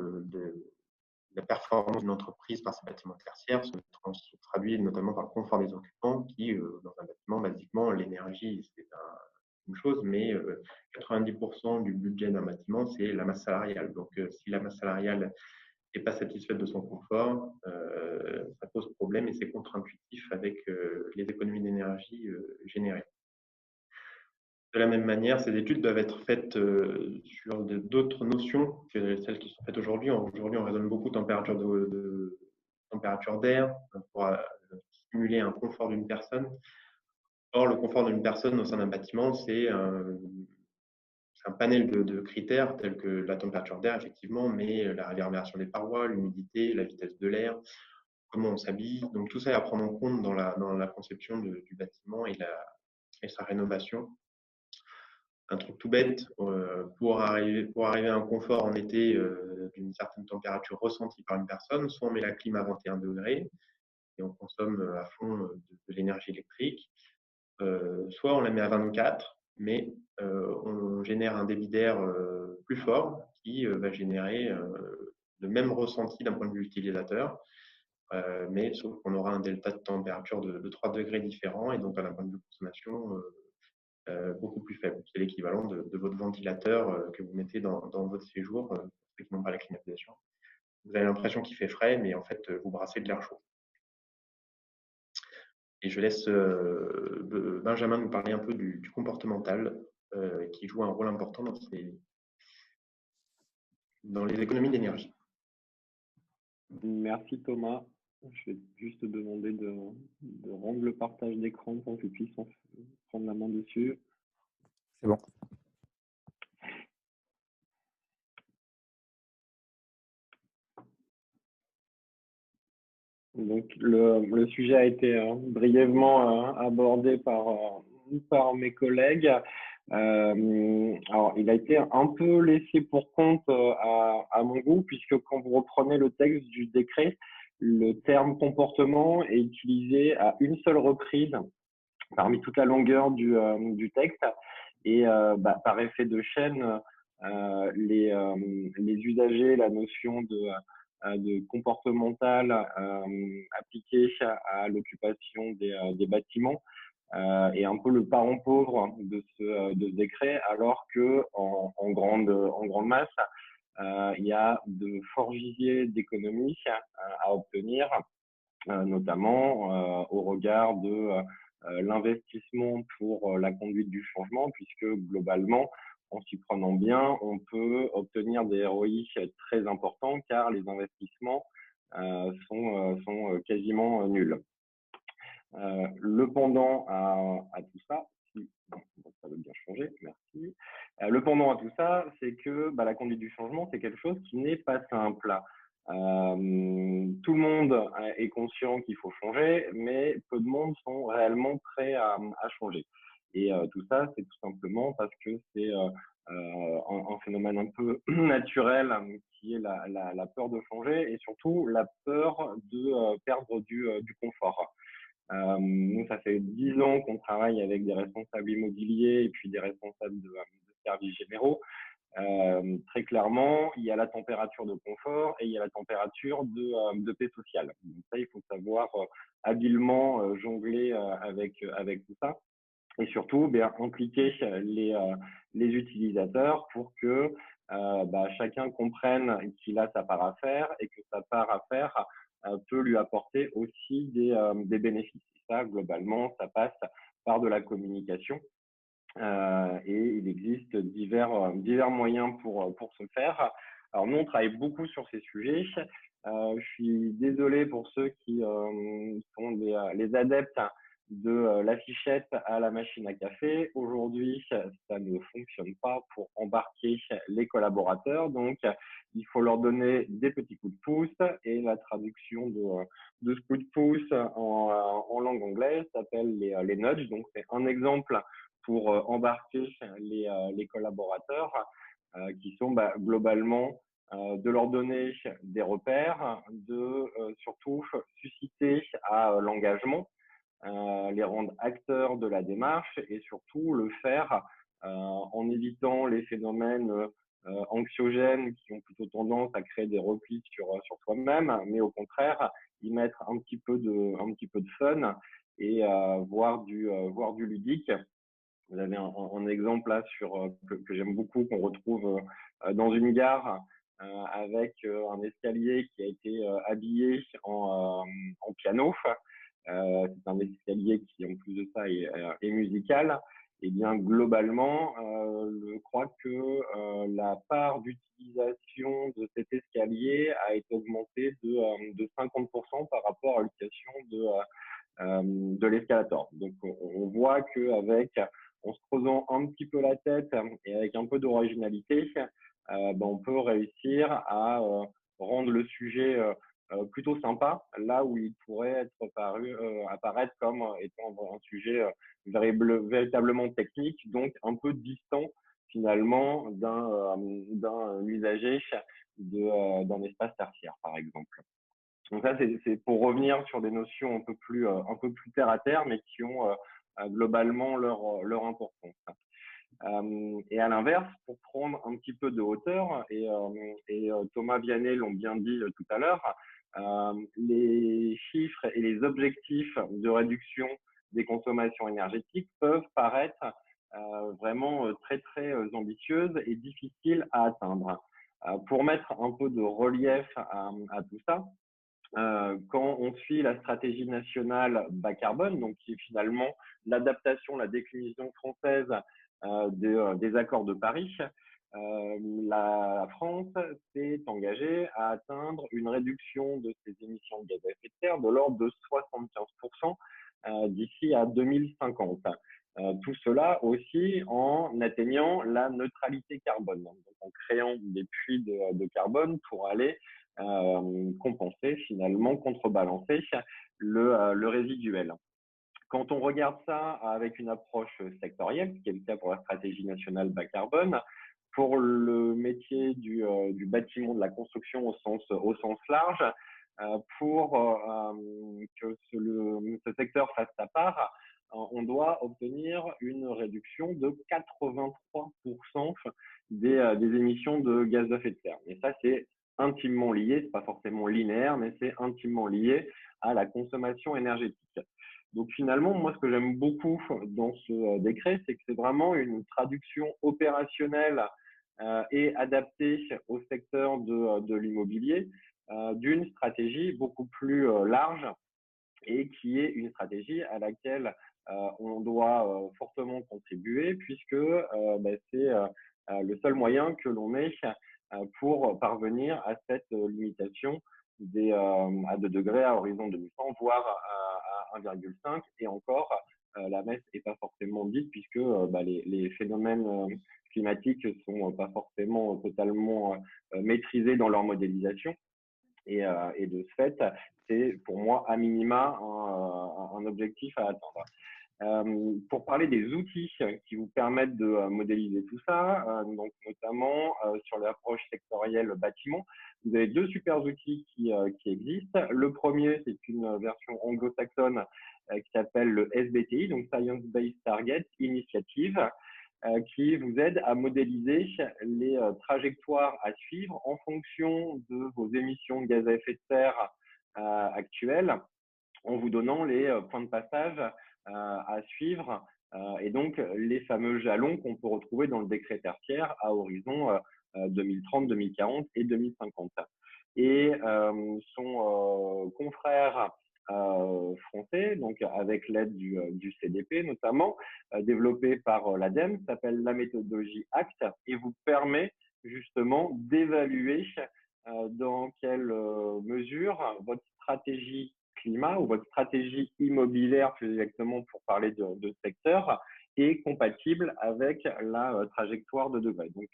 Speaker 4: la performance d'une entreprise par ses bâtiments tertiaires se traduit notamment par le confort des occupants qui, dans un bâtiment, basiquement, l'énergie, c'est une chose, mais 90% du budget d'un bâtiment, c'est la masse salariale. Donc, si la masse salariale n'est pas satisfaite de son confort, ça pose problème et c'est contre-intuitif avec les économies d'énergie générées. De la même manière, ces études doivent être faites sur d'autres notions que celles qui sont faites aujourd'hui. Aujourd'hui, on raisonne beaucoup de température d'air pour stimuler un confort d'une personne. Or, le confort d'une personne au sein d'un bâtiment, c'est un panel de critères tels que la température d'air, effectivement, mais la réverbération des parois, l'humidité, la vitesse de l'air, comment on s'habille. Donc, tout ça est à prendre en compte dans la conception du bâtiment et sa rénovation. Un truc tout bête, pour arriver à un confort en été d'une certaine température ressentie par une personne, soit on met la clim à 21 degrés et on consomme à fond de l'énergie électrique, soit on la met à 24, mais on génère un débit d'air plus fort qui va générer le même ressenti d'un point de vue utilisateur, mais sauf qu'on aura un delta de température de 3 degrés différent et donc d'un point de vue consommation beaucoup plus faible. C'est l'équivalent de votre ventilateur que vous mettez dans votre séjour, pour ceux qui n'ont pas la climatisation. Vous avez l'impression qu'il fait frais, mais en fait, vous brassez de l'air chaud. Et je laisse Benjamin nous parler un peu du comportemental qui joue un rôle important dans les économies d'énergie.
Speaker 6: Merci Thomas. Je vais juste te demander de rendre le partage d'écran pour que tu puisses prendre la main dessus.
Speaker 5: C'est bon.
Speaker 6: Donc, le sujet a été brièvement abordé par mes collègues. Alors, il a été un peu laissé pour compte à mon goût, puisque quand vous reprenez le texte du décret, le terme comportement est utilisé à une seule reprise parmi toute la longueur du texte. Et par effet de chaîne, les usagers, la notion de comportemental appliqué à l'occupation des bâtiments est un peu le parent pauvre de ce décret, alors que en grande masse, il y a de forts viviers d'économies à obtenir, notamment au regard de l'investissement pour la conduite du changement, puisque globalement, en s'y prenant bien, on peut obtenir des ROI très importants car les investissements sont quasiment nuls. Le pendant à tout ça, ça veut bien changer, merci. Le pendant à tout ça, c'est que la conduite du changement, c'est quelque chose qui n'est pas simple. Tout le monde est conscient qu'il faut changer, mais peu de monde sont réellement prêts à changer. Et tout ça, c'est tout simplement parce que c'est un phénomène un peu naturel qui est la peur de changer et surtout la peur de perdre du confort. Nous, ça fait 10 ans qu'on travaille avec des responsables immobiliers et puis des responsables de services généraux. Très clairement, il y a la température de confort et il y a la température de paix sociale. Donc ça, il faut savoir habilement jongler avec tout ça et surtout bien impliquer les utilisateurs pour que chacun comprenne qu'il a sa part à faire et que sa part à faire peut lui apporter aussi des bénéfices. Et ça, globalement, ça passe par de la communication. Et il existe divers moyens pour ce faire. Alors nous, on travaille beaucoup sur ces sujets. Je suis désolé pour ceux qui sont les adeptes de l'affichette à la machine à café. Aujourd'hui, ça ne fonctionne pas pour embarquer les collaborateurs. Donc, il faut leur donner des petits coups de pouce et la traduction de ce coup de pouce en langue anglaise s'appelle les nudges. Donc, c'est un exemple pour embarquer les collaborateurs qui sont globalement de leur donner des repères, de surtout susciter à l'engagement, les rendre acteurs de la démarche et surtout le faire en évitant les phénomènes anxiogènes qui ont plutôt tendance à créer des replis sur soi-même, mais au contraire y mettre un petit peu de fun et voir du ludique. Vous avez un exemple là que j'aime beaucoup, qu'on retrouve dans une gare avec un escalier qui a été habillé en piano. C'est un escalier qui, en plus de ça, est musical. Et bien, globalement, je crois que la part d'utilisation de cet escalier a été augmentée de 50% par rapport à l'utilisation de l'escalator. Donc, on voit qu'avec, en se creusant un petit peu la tête et avec un peu d'originalité, on peut réussir à rendre le sujet plutôt sympa, là où il pourrait apparaître comme étant un sujet véritablement technique, donc un peu distant finalement d'un usager d'un espace tertiaire, par exemple. Donc ça, c'est pour revenir sur des notions un peu plus terre à terre, mais qui ont globalement leur importance. Et à l'inverse, pour prendre un petit peu de hauteur, et Thomas Vianney l'ont bien dit tout à l'heure, les chiffres et les objectifs de réduction des consommations énergétiques peuvent paraître vraiment très très ambitieuses et difficiles à atteindre. Pour mettre un peu de relief à tout ça, quand on suit la stratégie nationale bas carbone, donc qui est finalement l'adaptation, la déclinaison française des accords de Paris, la France s'est engagée à atteindre une réduction de ses émissions de gaz à effet de serre de l'ordre de 75% d'ici à 2050. Tout cela aussi en atteignant la neutralité carbone, donc en créant des puits de carbone pour aller compenser, finalement, contrebalancer le résiduel. Quand on regarde ça avec une approche sectorielle, ce qui est le cas pour la stratégie nationale bas carbone, pour le métier du bâtiment, de la construction au sens large, pour que ce secteur fasse sa part, on doit obtenir une réduction de 83% des émissions de gaz à effet de serre. Et ça, c'est intimement lié, c'est pas forcément linéaire, mais c'est intimement lié à la consommation énergétique. Donc finalement, moi, ce que j'aime beaucoup dans ce décret, c'est que c'est vraiment une traduction opérationnelle et adaptée au secteur de l'immobilier d'une stratégie beaucoup plus large et qui est une stratégie à laquelle on doit fortement contribuer puisque c'est le seul moyen que l'on ait pour parvenir à cette limitation à 2 degrés à horizon 2100, voire à 1,5. Et encore, la messe n'est pas forcément dite puisque les phénomènes climatiques sont pas forcément totalement maîtrisés dans leur modélisation. Et de ce fait, c'est pour moi à minima un objectif à atteindre. Pour parler des outils qui vous permettent de modéliser tout ça, donc notamment sur l'approche sectorielle bâtiment, vous avez deux super outils qui existent. Le premier, c'est une version anglo-saxonne qui s'appelle le SBTI, donc Science Based Target Initiative, qui vous aide à modéliser les trajectoires à suivre en fonction de vos émissions de gaz à effet de serre actuelles, en vous donnant les points de passage à suivre et donc les fameux jalons qu'on peut retrouver dans le décret tertiaire à horizon 2030, 2040 et 2050. Et son confrère français, donc avec l'aide du CDP notamment, développé par l'ADEME, s'appelle la méthodologie ACT et vous permet justement d'évaluer dans quelle mesure votre stratégie climat ou votre stratégie immobilière, plus exactement pour parler de secteur, est compatible avec la trajectoire de degrés. Donc,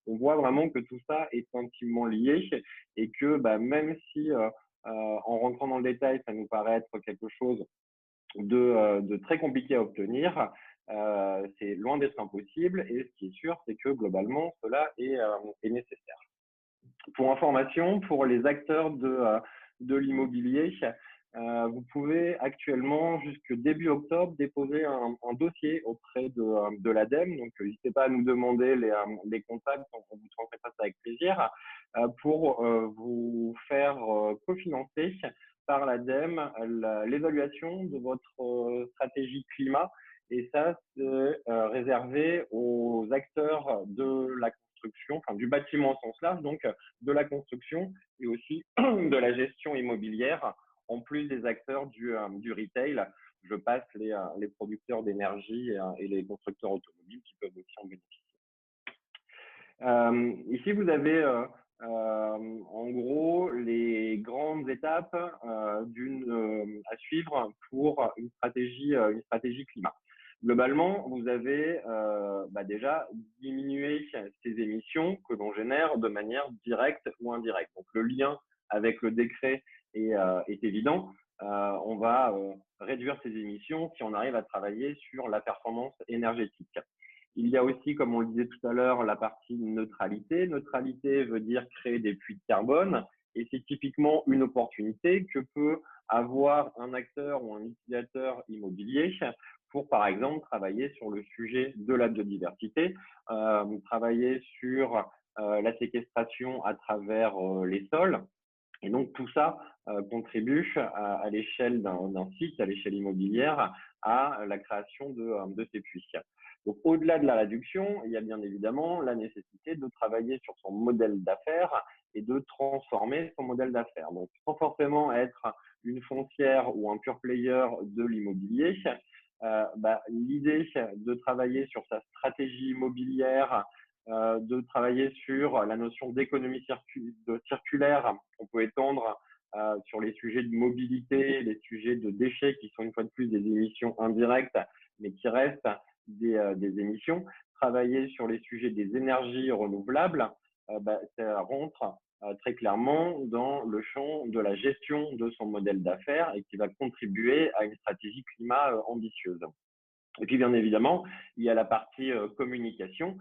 Speaker 6: on voit vraiment que tout ça est intimement lié et que même si en rentrant dans le détail, ça nous paraît être quelque chose de très compliqué à obtenir, c'est loin d'être impossible et ce qui est sûr, c'est que globalement, cela est nécessaire. Pour information, pour les acteurs de l'immobilier, vous pouvez actuellement, jusque début octobre, déposer un dossier auprès de l'ADEME. Donc, n'hésitez pas à nous demander les contacts, on vous transmettra ça avec plaisir, pour vous faire cofinancer par l'ADEME l'évaluation de votre stratégie climat. Et ça, c'est réservé aux acteurs de la construction, enfin du bâtiment au sens large, donc de la construction et aussi de la gestion immobilière, en plus des acteurs du retail. Je passe les producteurs d'énergie et les constructeurs automobiles qui peuvent aussi en bénéficier. Ici, vous avez en gros les grandes étapes à suivre pour une stratégie climat. Globalement, vous avez déjà diminué ces émissions que l'on génère de manière directe ou indirecte. Donc, le lien avec le décret est évident. On va réduire ces émissions si on arrive à travailler sur la performance énergétique. Il y a aussi, comme on le disait tout à l'heure, la partie neutralité. Neutralité veut dire créer des puits de carbone et c'est typiquement une opportunité que peut avoir un acteur ou un utilisateur immobilier pour, par exemple, travailler sur le sujet de la biodiversité, travailler sur la séquestration à travers les sols. Et donc, tout ça contribue à l'échelle d'un site, à l'échelle immobilière, à la création de ces puits. Donc, au-delà de la réduction, il y a bien évidemment la nécessité de travailler sur son modèle d'affaires et de transformer son modèle d'affaires. Donc, sans forcément être une foncière ou un pure player de l'immobilier, l'idée de travailler sur sa stratégie immobilière, de travailler sur la notion d'économie circulaire qu'on peut étendre sur les sujets de mobilité, les sujets de déchets qui sont une fois de plus des émissions indirectes, mais qui restent des émissions. Travailler sur les sujets des énergies renouvelables, ça rentre très clairement dans le champ de la gestion de son modèle d'affaires et qui va contribuer à une stratégie climat ambitieuse. Et puis, bien évidemment, il y a la partie communication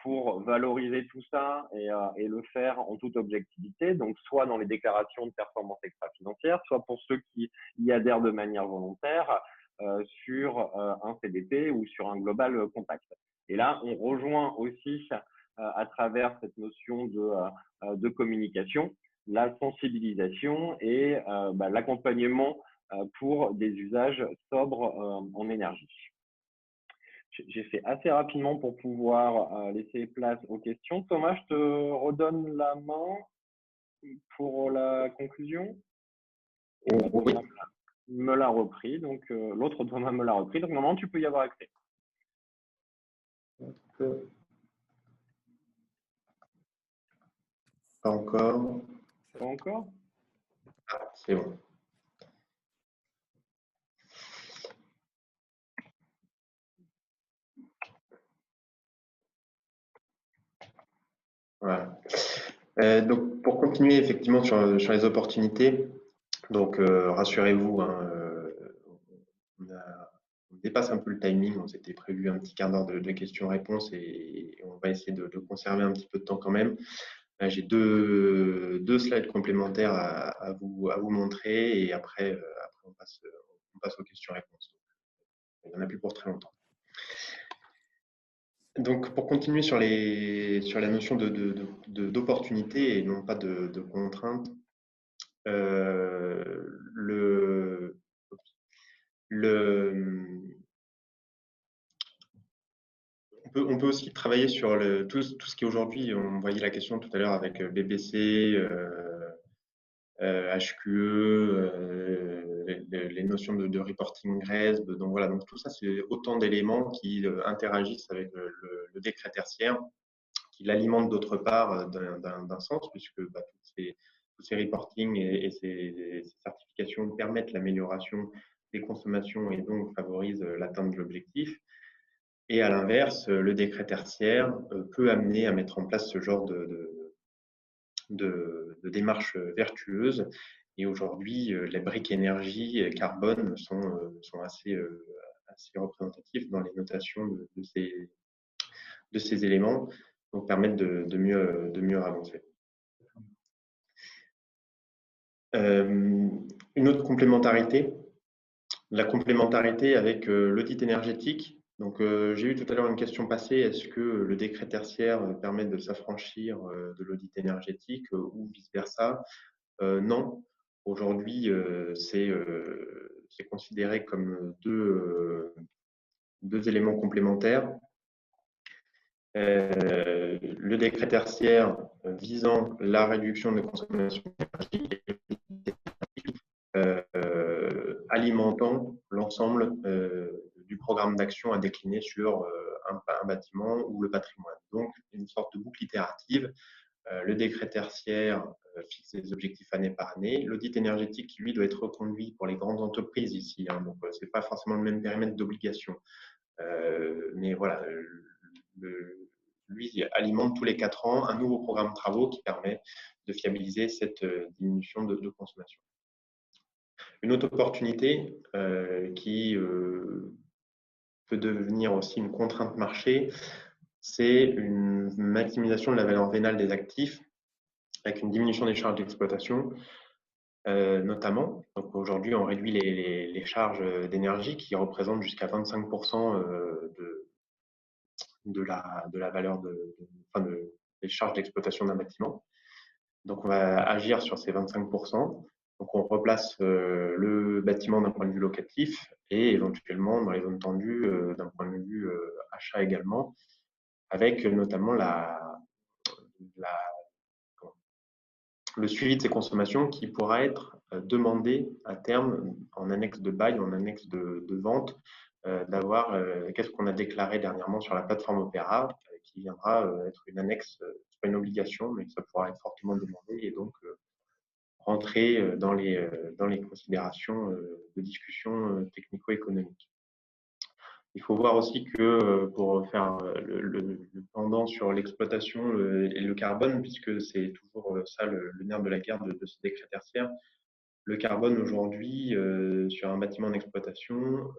Speaker 6: pour valoriser tout ça et le faire en toute objectivité, donc soit dans les déclarations de performance extra-financière, soit pour ceux qui y adhèrent de manière volontaire sur un CDP ou sur un Global Compact. Et là, on rejoint aussi à travers cette notion de communication, la sensibilisation et l'accompagnement pour des usages sobres en énergie. J'ai fait assez rapidement pour pouvoir laisser place aux questions. Thomas, je te redonne la main pour la conclusion.
Speaker 4: Oui.
Speaker 6: Me l'a repris, donc l'autre Thomas me l'a repris, donc normalement tu peux y avoir accès.
Speaker 4: Pas encore.
Speaker 6: Pas encore?
Speaker 4: Ah, c'est bon. Voilà. Donc, pour continuer effectivement sur les opportunités, donc rassurez-vous, hein, on dépasse un peu le timing. On s'était prévu un petit quart d'heure de questions-réponses et on va essayer de conserver un petit peu de temps quand même. Là, j'ai deux slides complémentaires à vous montrer et après, on passe aux questions-réponses. Il n'y en a plus pour très longtemps. Donc, pour continuer sur la notion d'opportunité et non pas de contrainte, le, on peut aussi travailler sur tout ce qui est aujourd'hui, on voyait la question tout à l'heure avec BBC, HQE, les notions de reporting GRESB. Donc voilà, donc tout ça, c'est autant d'éléments qui interagissent avec le décret tertiaire, qui l'alimentent d'autre part d'un sens, puisque tous ces reportings et ces certifications permettent l'amélioration des consommations et donc favorisent l'atteinte de l'objectif. Et à l'inverse, le décret tertiaire peut amener à mettre en place ce genre de démarches vertueuses. Et aujourd'hui, les briques énergie et carbone sont assez représentatifs dans les notations de ces éléments, donc permettent de mieux avancer. Une autre complémentarité, la complémentarité avec l'audit énergétique. Donc, j'ai eu tout à l'heure une question passée, est-ce que le décret tertiaire permet de s'affranchir de l'audit énergétique ou vice-versa? Non. Aujourd'hui, c'est considéré comme deux éléments complémentaires. Le décret tertiaire visant la réduction de consommation énergétique alimentant l'ensemble du programme d'action à décliner sur un bâtiment ou le patrimoine. Donc, une sorte de boucle itérative. Le décret tertiaire fixe des objectifs année par année. L'audit énergétique, lui, doit être reconduit pour les grandes entreprises ici. Hein, donc, ce n'est pas forcément le même périmètre d'obligation. Mais voilà, lui alimente tous les 4 ans un nouveau programme de travaux qui permet de fiabiliser cette diminution de consommation. Une autre opportunité qui peut devenir aussi une contrainte marché, c'est une maximisation de la valeur vénale des actifs avec une diminution des charges d'exploitation, notamment. Donc aujourd'hui, on réduit les charges d'énergie qui représentent jusqu'à 25% de la valeur des charges d'exploitation d'un bâtiment. Donc on va agir sur ces 25%. Donc on replace le bâtiment d'un point de vue locatif et éventuellement dans les zones tendues d'un point de vue achat également, avec notamment le suivi de ces consommations qui pourra être demandé à terme en annexe de bail, en annexe de vente, d'avoir qu'est-ce qu'on a déclaré dernièrement sur la plateforme Opéra, qui viendra être une annexe, pas une obligation, mais ça pourra être fortement demandé et donc rentrer dans les considérations de discussion technico-économique. Il faut voir aussi que pour faire le pendant sur l'exploitation et le carbone, puisque c'est toujours ça le nerf de la guerre de ce décret tertiaire, le carbone aujourd'hui sur un bâtiment en exploitation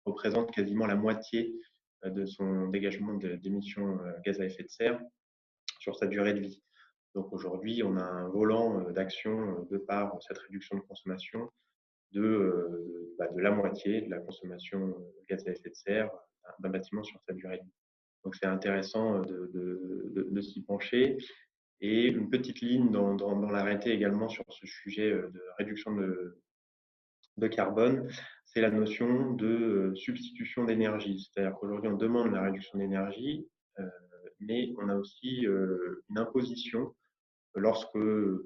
Speaker 4: représente quasiment la moitié de son dégagement d'émissions gaz à effet de serre sur sa durée de vie. Donc aujourd'hui, on a un volant d'action de par cette réduction de consommation de la moitié de la consommation gaz à effet de serre d'un bâtiment sur sa durée de vie. Donc c'est intéressant de s'y pencher. Et une petite ligne dans l'arrêté également sur ce sujet de réduction de carbone, c'est la notion de substitution d'énergie. C'est-à-dire qu'aujourd'hui, on demande la réduction d'énergie, mais on a aussi une imposition lorsque,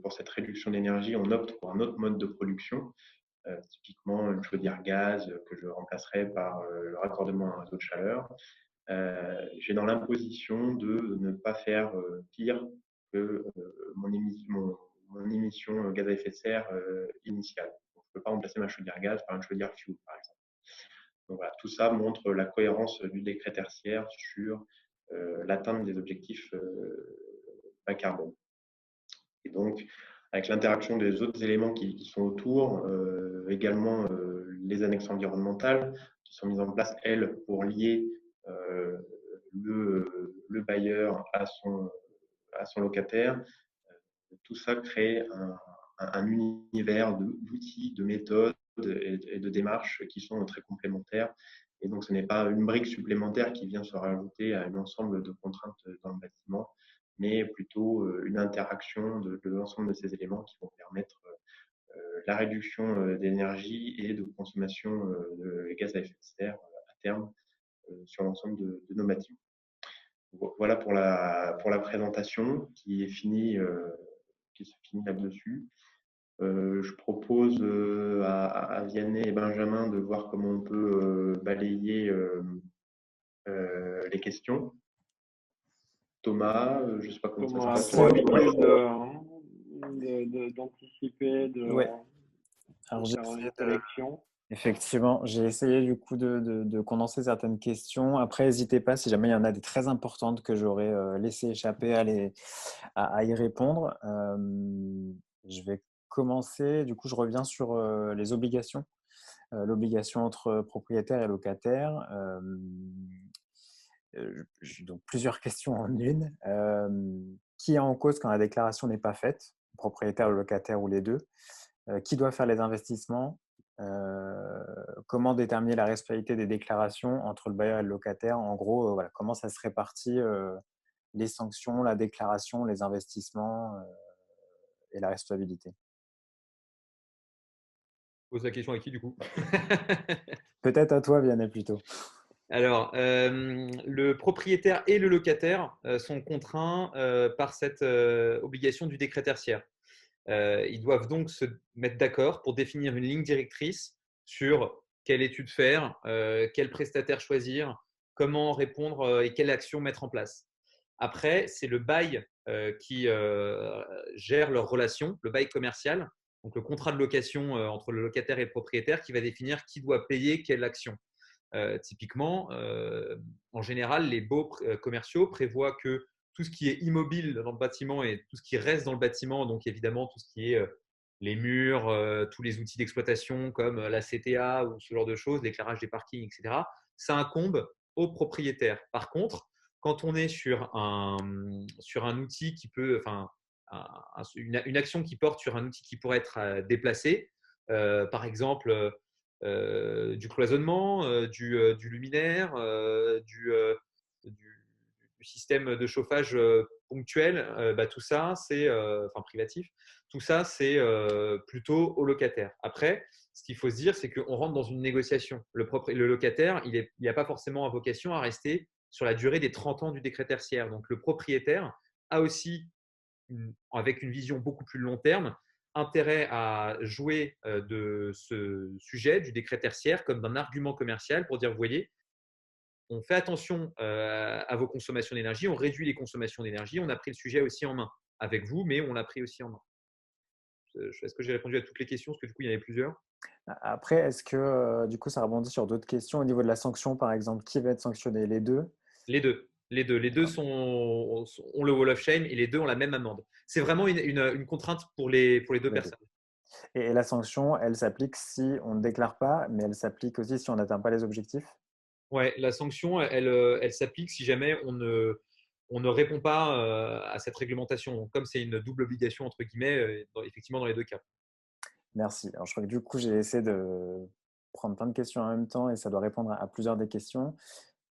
Speaker 4: pour cette réduction d'énergie, on opte pour un autre mode de production, typiquement une chaudière gaz que je remplacerai par le raccordement à un réseau de chaleur. J'ai dans l'imposition de ne pas faire pire que mon émission gaz à effet de serre initiale. Donc, je ne peux pas remplacer ma chaudière gaz par une chaudière fuel, par exemple. Donc voilà, tout ça montre la cohérence du décret tertiaire sur l'atteinte des objectifs bas carbone. Et donc, avec l'interaction des autres éléments qui sont autour, également les annexes environnementales qui sont mises en place, elles, pour lier le bailleur à son locataire. Tout ça crée un univers d'outils, de méthodes et de démarches qui sont très complémentaires. Et donc, ce n'est pas une brique supplémentaire qui vient se rajouter à un ensemble de contraintes dans le bâtiment, mais plutôt une interaction de l'ensemble de ces éléments qui vont permettre la réduction d'énergie et de consommation de gaz à effet de serre à terme sur l'ensemble de nos bâtiments. Voilà pour la présentation qui se finit là-dessus. Je propose à Vianney et Benjamin de voir comment on peut balayer les questions. Thomas, je ne sais pas comment
Speaker 6: Thomas,
Speaker 4: ça se
Speaker 6: tu as
Speaker 4: passe.
Speaker 6: l'habitude d'anticiper,
Speaker 5: Ouais. Alors,
Speaker 6: faire une sélection.
Speaker 5: effectivement, j'ai essayé du coup de condenser certaines questions. Après, n'hésitez pas si jamais il y en a des très importantes que j'aurais laissé échapper à y répondre. Je vais commencer. Du coup, je reviens sur les obligations. L'obligation entre propriétaire et locataire. Donc, plusieurs questions en une. Qui est en cause quand la déclaration n'est pas faite? Propriétaire, le locataire ou les deux? Qui doit faire les investissements? Comment déterminer la responsabilité des déclarations entre le bailleur et le locataire? En gros, voilà, comment ça se répartit les sanctions, la déclaration, les investissements et la responsabilité.
Speaker 2: Pose la question à qui du coup?
Speaker 5: Peut-être à toi, Vianney, plutôt.
Speaker 2: Alors, le propriétaire et le locataire sont contraints par cette obligation du décret tertiaire. Ils doivent donc se mettre d'accord pour définir une ligne directrice sur quelle étude faire, quel prestataire choisir, comment répondre et quelle action mettre en place. Après, c'est le bail qui gère leur relation, le bail commercial, donc le contrat de location entre le locataire et le propriétaire qui va définir qui doit payer quelle action. Typiquement, en général, les baux commerciaux prévoient que tout ce qui est immobile dans le bâtiment et tout ce qui reste dans le bâtiment, donc évidemment tout ce qui est les murs, tous les outils d'exploitation comme la CTA ou ce genre de choses, l'éclairage des parkings, etc., ça incombe au propriétaire. Par contre, quand on est sur un outil qui peut, enfin, une action qui porte sur un outil qui pourrait être déplacé, par exemple, du cloisonnement, du luminaire, du système de chauffage ponctuel, tout ça, c'est enfin privatif. Tout ça, c'est plutôt au locataire. Après, ce qu'il faut se dire, c'est qu'on rentre dans une négociation. Le locataire, il n'a pas forcément vocation à rester sur la durée des 30 ans du décret tertiaire. Donc, le propriétaire a aussi, avec une vision beaucoup plus long terme, intérêt à jouer de ce sujet du décret tertiaire comme d'un argument commercial pour dire, vous voyez, on fait attention à vos consommations d'énergie, on réduit les consommations d'énergie, on a pris le sujet aussi en main avec vous, mais on l'a pris aussi en main. Est-ce que j'ai répondu à toutes les questions? Parce que du coup, il y en avait plusieurs.
Speaker 5: Après, est-ce que du coup, ça rebondit sur d'autres questions au niveau de la sanction, par exemple, qui va être sanctionné? Les deux?
Speaker 2: Les deux. Les deux ont le wall of shame et les deux ont la même amende. C'est vraiment une contrainte pour les deux personnes.
Speaker 5: Et la sanction, elle s'applique si on ne déclare pas, mais elle s'applique aussi si on n'atteint pas les objectifs?
Speaker 2: Ouais, la sanction, elle s'applique si jamais on ne répond pas à cette réglementation. Donc, comme c'est une double obligation, entre guillemets, effectivement, dans les deux cas.
Speaker 5: Merci. Alors, je crois que du coup, j'ai essayé de prendre plein de questions en même temps et ça doit répondre à plusieurs des questions.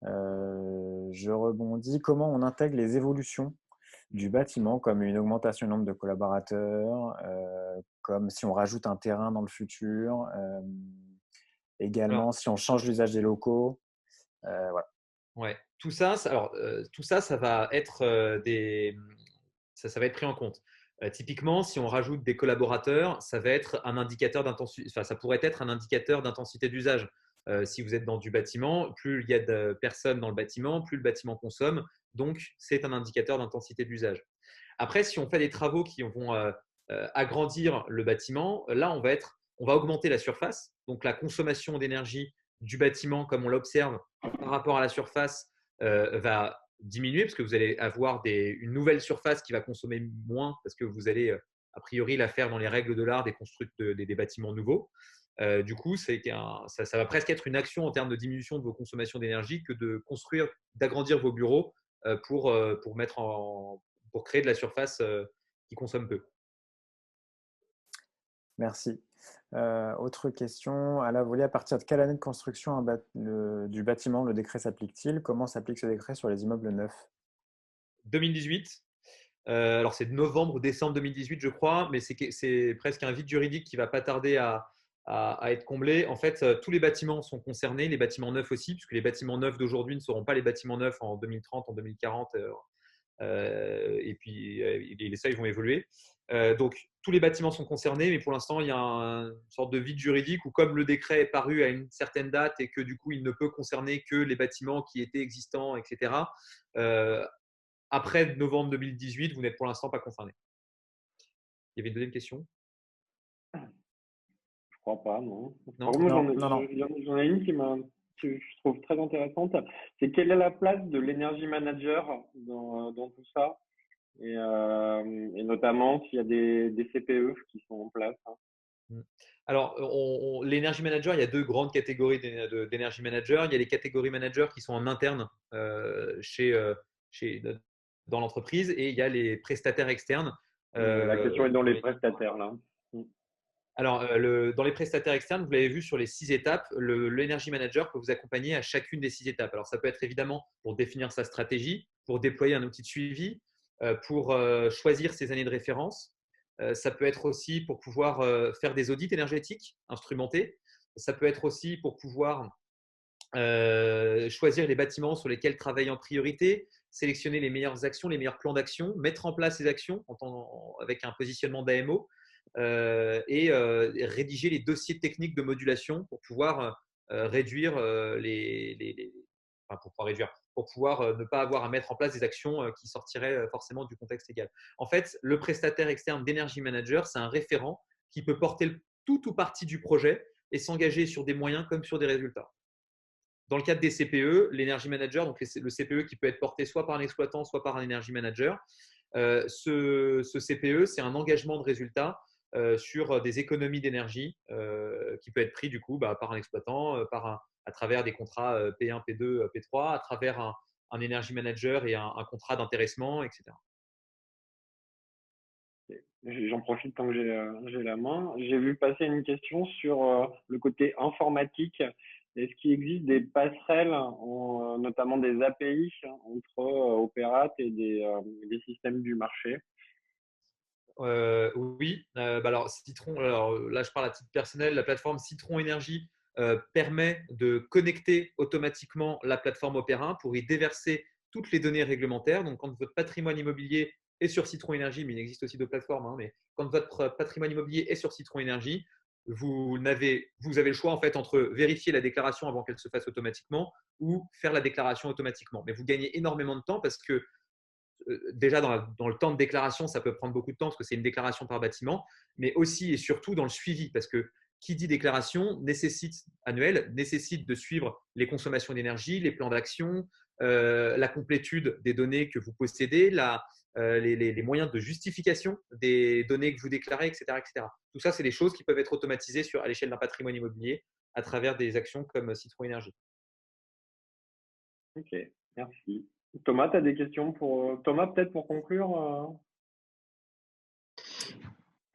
Speaker 5: Je rebondis. Comment on intègre les évolutions du bâtiment, comme une augmentation du nombre de collaborateurs, comme si on rajoute un terrain dans le futur, également
Speaker 2: Alors,
Speaker 5: si on change l'usage des locaux. Voilà.
Speaker 2: ouais. Tout ça, ça va être ça va être pris en compte. Typiquement, si on rajoute des collaborateurs, ça va être un indicateur d'intensité. Enfin, ça pourrait être un indicateur d'intensité d'usage. Si vous êtes dans du bâtiment, plus il y a de personnes dans le bâtiment, plus le bâtiment consomme. Donc, c'est un indicateur d'intensité d'usage. Après, si on fait des travaux qui vont agrandir le bâtiment, là, on va augmenter la surface. Donc, la consommation d'énergie du bâtiment, comme on l'observe par rapport à la surface, va diminuer parce que vous allez avoir une nouvelle surface qui va consommer moins parce que vous allez a priori la faire dans les règles de l'art des bâtiments nouveaux. Du coup, ça va presque être une action en termes de diminution de vos consommations d'énergie que d'agrandir vos bureaux pour créer de la surface qui consomme peu.
Speaker 5: Merci. Autre question, à la volée, à partir de quelle année de construction du bâtiment le décret s'applique-t-il? Comment s'applique ce décret sur les immeubles neufs?
Speaker 2: 2018. Alors, c'est novembre ou décembre 2018, je crois, mais c'est presque un vide juridique qui ne va pas tarder à être comblé. En fait, tous les bâtiments sont concernés, les bâtiments neufs aussi, puisque les bâtiments neufs d'aujourd'hui ne seront pas les bâtiments neufs en 2030, en 2040. Et puis, les seuils vont évoluer. Donc, tous les bâtiments sont concernés, mais pour l'instant, il y a une sorte de vide juridique où, comme le décret est paru à une certaine date et que du coup, il ne peut concerner que les bâtiments qui étaient existants, etc., après novembre 2018, vous n'êtes pour l'instant pas concerné. Il y avait une deuxième question?
Speaker 6: Je crois pas, non.
Speaker 2: Non.
Speaker 6: J'en ai une que je trouve très intéressante. C'est quelle est la place de l'énergie manager dans tout ça? Et notamment s'il y a des CPE qui sont en place.
Speaker 2: Alors, l'énergie manager, il y a deux grandes catégories d'énergie manager. Il y a les catégories managers qui sont en interne dans l'entreprise et il y a les prestataires externes.
Speaker 6: La question est dans les prestataires, là.
Speaker 2: Alors, dans les prestataires externes, vous l'avez vu sur les 6 étapes, l'Energy Manager peut vous accompagner à chacune des 6 étapes. Alors, ça peut être évidemment pour définir sa stratégie, pour déployer un outil de suivi, pour choisir ses années de référence. Ça peut être aussi pour pouvoir faire des audits énergétiques instrumentés. Ça peut être aussi pour pouvoir choisir les bâtiments sur lesquels travailler en priorité, sélectionner les meilleures actions, les meilleurs plans d'action, mettre en place ces actions avec un positionnement d'AMO. Et rédiger les dossiers techniques de modulation pour pouvoir réduire pour pouvoir ne pas avoir à mettre en place des actions qui sortiraient forcément du contexte légal. En fait, le prestataire externe d'Energy Manager, c'est un référent qui peut porter tout ou partie du projet et s'engager sur des moyens comme sur des résultats. Dans le cadre des CPE, l'Energy Manager, donc le CPE qui peut être porté soit par un exploitant, soit par un Energy Manager, ce CPE, c'est un engagement de résultat sur des économies d'énergie qui peut être pris du coup par un exploitant, à travers des contrats P1, P2, P3, à travers un Energy Manager et un contrat d'intéressement, etc.
Speaker 6: J'en profite tant que j'ai la main. J'ai vu passer une question sur le côté informatique. Est-ce qu'il existe des passerelles, notamment des API, entre Opérat et des systèmes du marché?
Speaker 2: Oui. Alors, Citron, là, je parle à titre personnel, la plateforme Citron Énergie permet de connecter automatiquement la plateforme Opéra pour y déverser toutes les données réglementaires. Donc, quand votre patrimoine immobilier est sur Citron Énergie, mais il existe aussi d'autres plateformes, mais quand votre patrimoine immobilier est sur Citron Énergie, vous avez le choix en fait entre vérifier la déclaration avant qu'elle se fasse automatiquement ou faire la déclaration automatiquement. Mais vous gagnez énormément de temps parce que déjà dans le temps de déclaration, ça peut prendre beaucoup de temps parce que c'est une déclaration par bâtiment, mais aussi et surtout dans le suivi parce que qui dit déclaration annuelle nécessite de suivre les consommations d'énergie, les plans d'action, la complétude des données que vous possédez, les moyens de justification des données que vous déclarez, etc. etc. Tout ça, c'est des choses qui peuvent être automatisées à l'échelle d'un patrimoine immobilier à travers des actions comme Citron Énergie.
Speaker 6: Ok, merci. Thomas, tu as des questions pour Thomas, peut-être pour conclure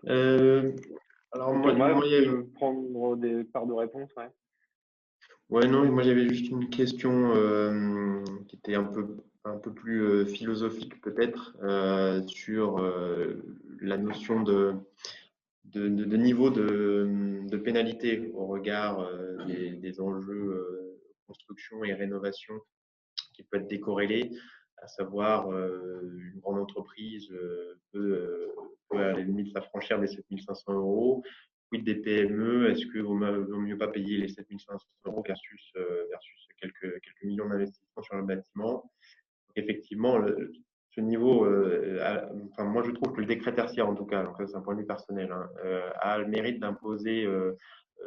Speaker 4: Alors,
Speaker 6: Thomas,
Speaker 4: moi, il y a
Speaker 6: prendre des parts de réponse, ouais.
Speaker 4: Ouais, non, moi j'avais juste une question qui était un peu plus philosophique peut-être sur la notion de niveau de pénalité au regard des enjeux construction et rénovation qui peut être décorrélé, à savoir une grande entreprise peut à la limite s'affranchir des 7 500 euros. Quid des PME? Est-ce que vaut mieux pas payer les 7 500 euros versus quelques millions d'investissements sur un bâtiment? Donc, effectivement, ce niveau, enfin, moi je trouve que le décret tertiaire, en tout cas, donc c'est un point de vue personnel, a le mérite d'imposer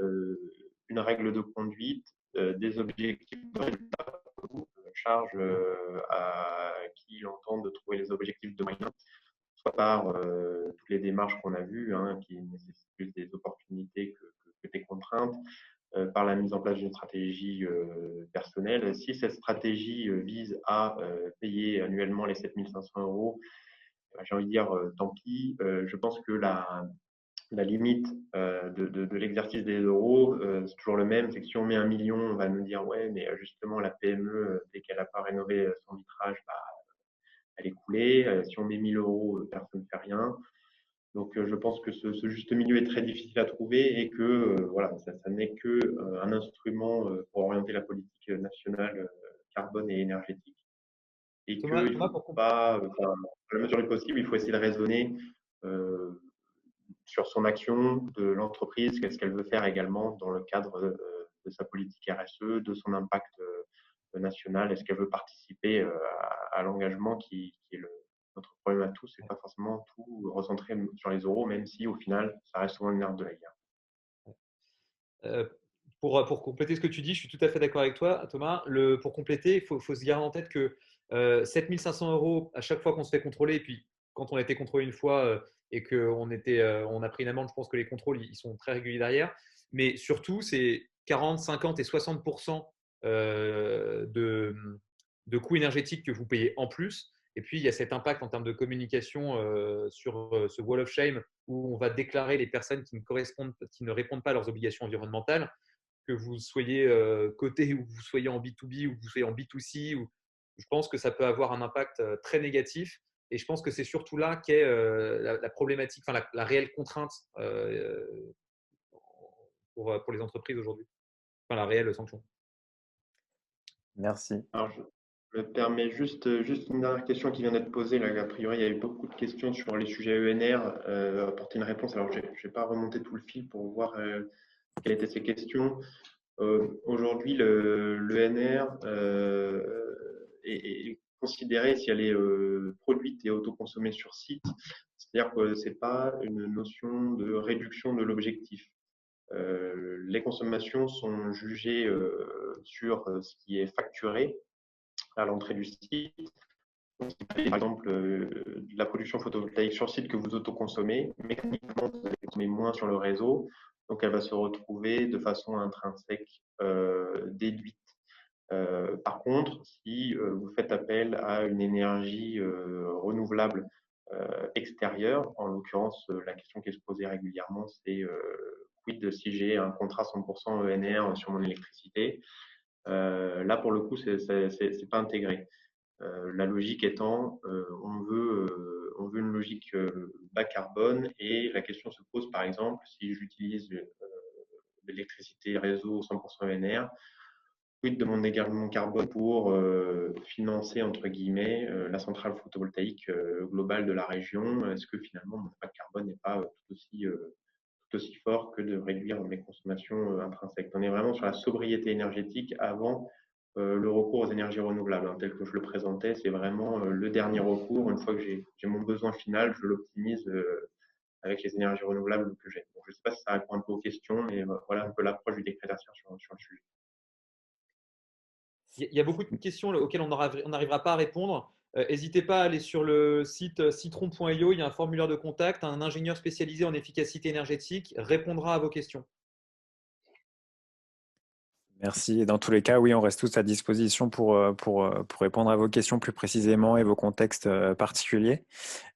Speaker 4: une règle de conduite, des objectifs de résultat charge à qui il entend de trouver les objectifs de moyens, soit par toutes les démarches qu'on a vues, hein, qui nécessitent plus des opportunités que des contraintes, par la mise en place d'une stratégie personnelle. Si cette stratégie vise à payer annuellement les 7 500 €, j'ai envie de dire tant pis. Je pense que la limite de l'exercice des euros, c'est toujours le même. C'est que si on met 1 million, on va nous dire ouais, mais justement la PME, dès qu'elle n'a pas rénové son vitrage, bah, elle est coulée. Si on met 1 000 €, personne ne fait rien. Donc, je pense que ce juste milieu est très difficile à trouver et que voilà, ça n'est qu'un instrument pour orienter la politique nationale carbone et énergétique. Et qu'il ne
Speaker 2: Thomas,
Speaker 4: faut pas, enfin, à la mesure du possible, il faut essayer de raisonner sur son action de l'entreprise, qu'est-ce qu'elle veut faire également dans le cadre de sa politique RSE, de son impact national. Est-ce qu'elle veut participer à l'engagement qui est notre problème à tous, c'est pas forcément tout recentrer sur les euros, même si au final, ça reste souvent une nerf de la guerre.
Speaker 2: Pour compléter ce que tu dis, je suis tout à fait d'accord avec toi, Thomas. Pour compléter, il faut se garder en tête que 7 500 € à chaque fois qu'on se fait contrôler, et puis quand on a été contrôlé une fois et qu'on on a pris une amende, je pense que les contrôles ils sont très réguliers derrière. Mais surtout, c'est 40, 50 et 60% de coûts énergétiques que vous payez en plus. Et puis, il y a cet impact en termes de communication sur ce wall of shame où on va déclarer les personnes qui ne répondent pas à leurs obligations environnementales, que vous soyez coté ou que vous soyez en B2B ou que vous soyez en B2C. Je pense que ça peut avoir un impact très négatif. Et je pense que c'est surtout là qu'est la problématique, enfin la réelle contrainte pour les entreprises aujourd'hui. Enfin, la réelle sanction.
Speaker 5: Merci.
Speaker 4: Alors, je me permets juste une dernière question qui vient d'être posée. Là, a priori, il y a eu beaucoup de questions sur les sujets ENR. Apporter une réponse. Alors, je n'ai pas remonté tout le fil pour voir quelles étaient ces questions. Aujourd'hui, l'ENR est considérée si elle est produite et autoconsommée sur site. C'est-à-dire que ce n'est pas une notion de réduction de l'objectif. Les consommations sont jugées sur ce qui est facturé à l'entrée du site. Par exemple, de la production photovoltaïque sur site que vous autoconsommez, mécaniquement, vous allez consommer moins sur le réseau, donc elle va se retrouver de façon intrinsèque déduite. Par contre, si vous faites appel à une énergie renouvelable extérieure, en l'occurrence, la question qui est se posée régulièrement, c'est quid si j'ai un contrat 100% ENR sur mon électricité. Là, pour le coup, c'est pas intégré. La logique étant, on veut une logique bas carbone et la question se pose, par exemple, si j'utilise l'électricité réseau 100% ENR, quid de mon dégagement carbone pour financer, entre guillemets, la centrale photovoltaïque globale de la région? Est-ce que finalement mon impact carbone n'est pas tout aussi fort que de réduire mes consommations intrinsèques? On est vraiment sur la sobriété énergétique avant le recours aux énergies renouvelables, hein, tel que je le présentais. C'est vraiment le dernier recours. Une fois que j'ai mon besoin final, je l'optimise avec les énergies renouvelables que j'ai. Donc, je ne sais pas si ça répond un peu aux questions, mais voilà un peu l'approche du décret d'Arcière sur le sujet.
Speaker 2: Il y a beaucoup de questions auxquelles on n'arrivera pas à répondre. N'hésitez pas à aller sur le site citron.io. Il y a un formulaire de contact. Un ingénieur spécialisé en efficacité énergétique répondra à vos questions.
Speaker 5: Merci. Et dans tous les cas, oui, on reste tous à disposition pour répondre à vos questions plus précisément et vos contextes particuliers.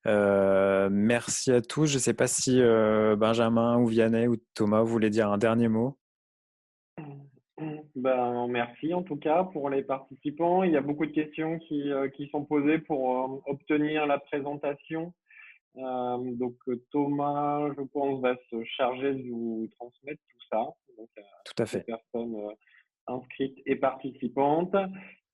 Speaker 5: Merci à tous. Je ne sais pas si Benjamin ou Vianney ou Thomas voulaient dire un dernier mot.
Speaker 6: Ben, merci en tout cas pour les participants. Il y a beaucoup de questions qui sont posées pour obtenir la présentation. Donc Thomas, je pense, va se charger de vous transmettre tout ça. Donc,
Speaker 5: tout à fait.
Speaker 6: Les personnes inscrites et participantes.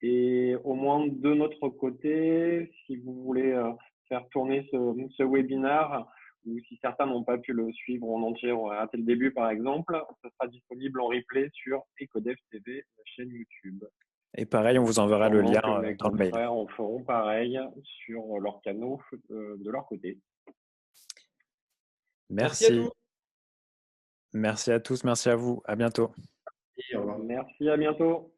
Speaker 6: Et au moins de notre côté, si vous voulez faire tourner ce webinaire, ou si certains n'ont pas pu le suivre en entier ou raté le début par exemple, ce sera disponible en replay sur Ecodev TV, la chaîne YouTube.
Speaker 5: Et pareil, on vous enverra le lien
Speaker 6: dans le mail.
Speaker 5: Mes
Speaker 6: confrères feront pareil sur leurs canaux de leur côté.
Speaker 5: Merci. Merci à tous. Merci à tous, merci à vous. À bientôt.
Speaker 6: Merci, à bientôt.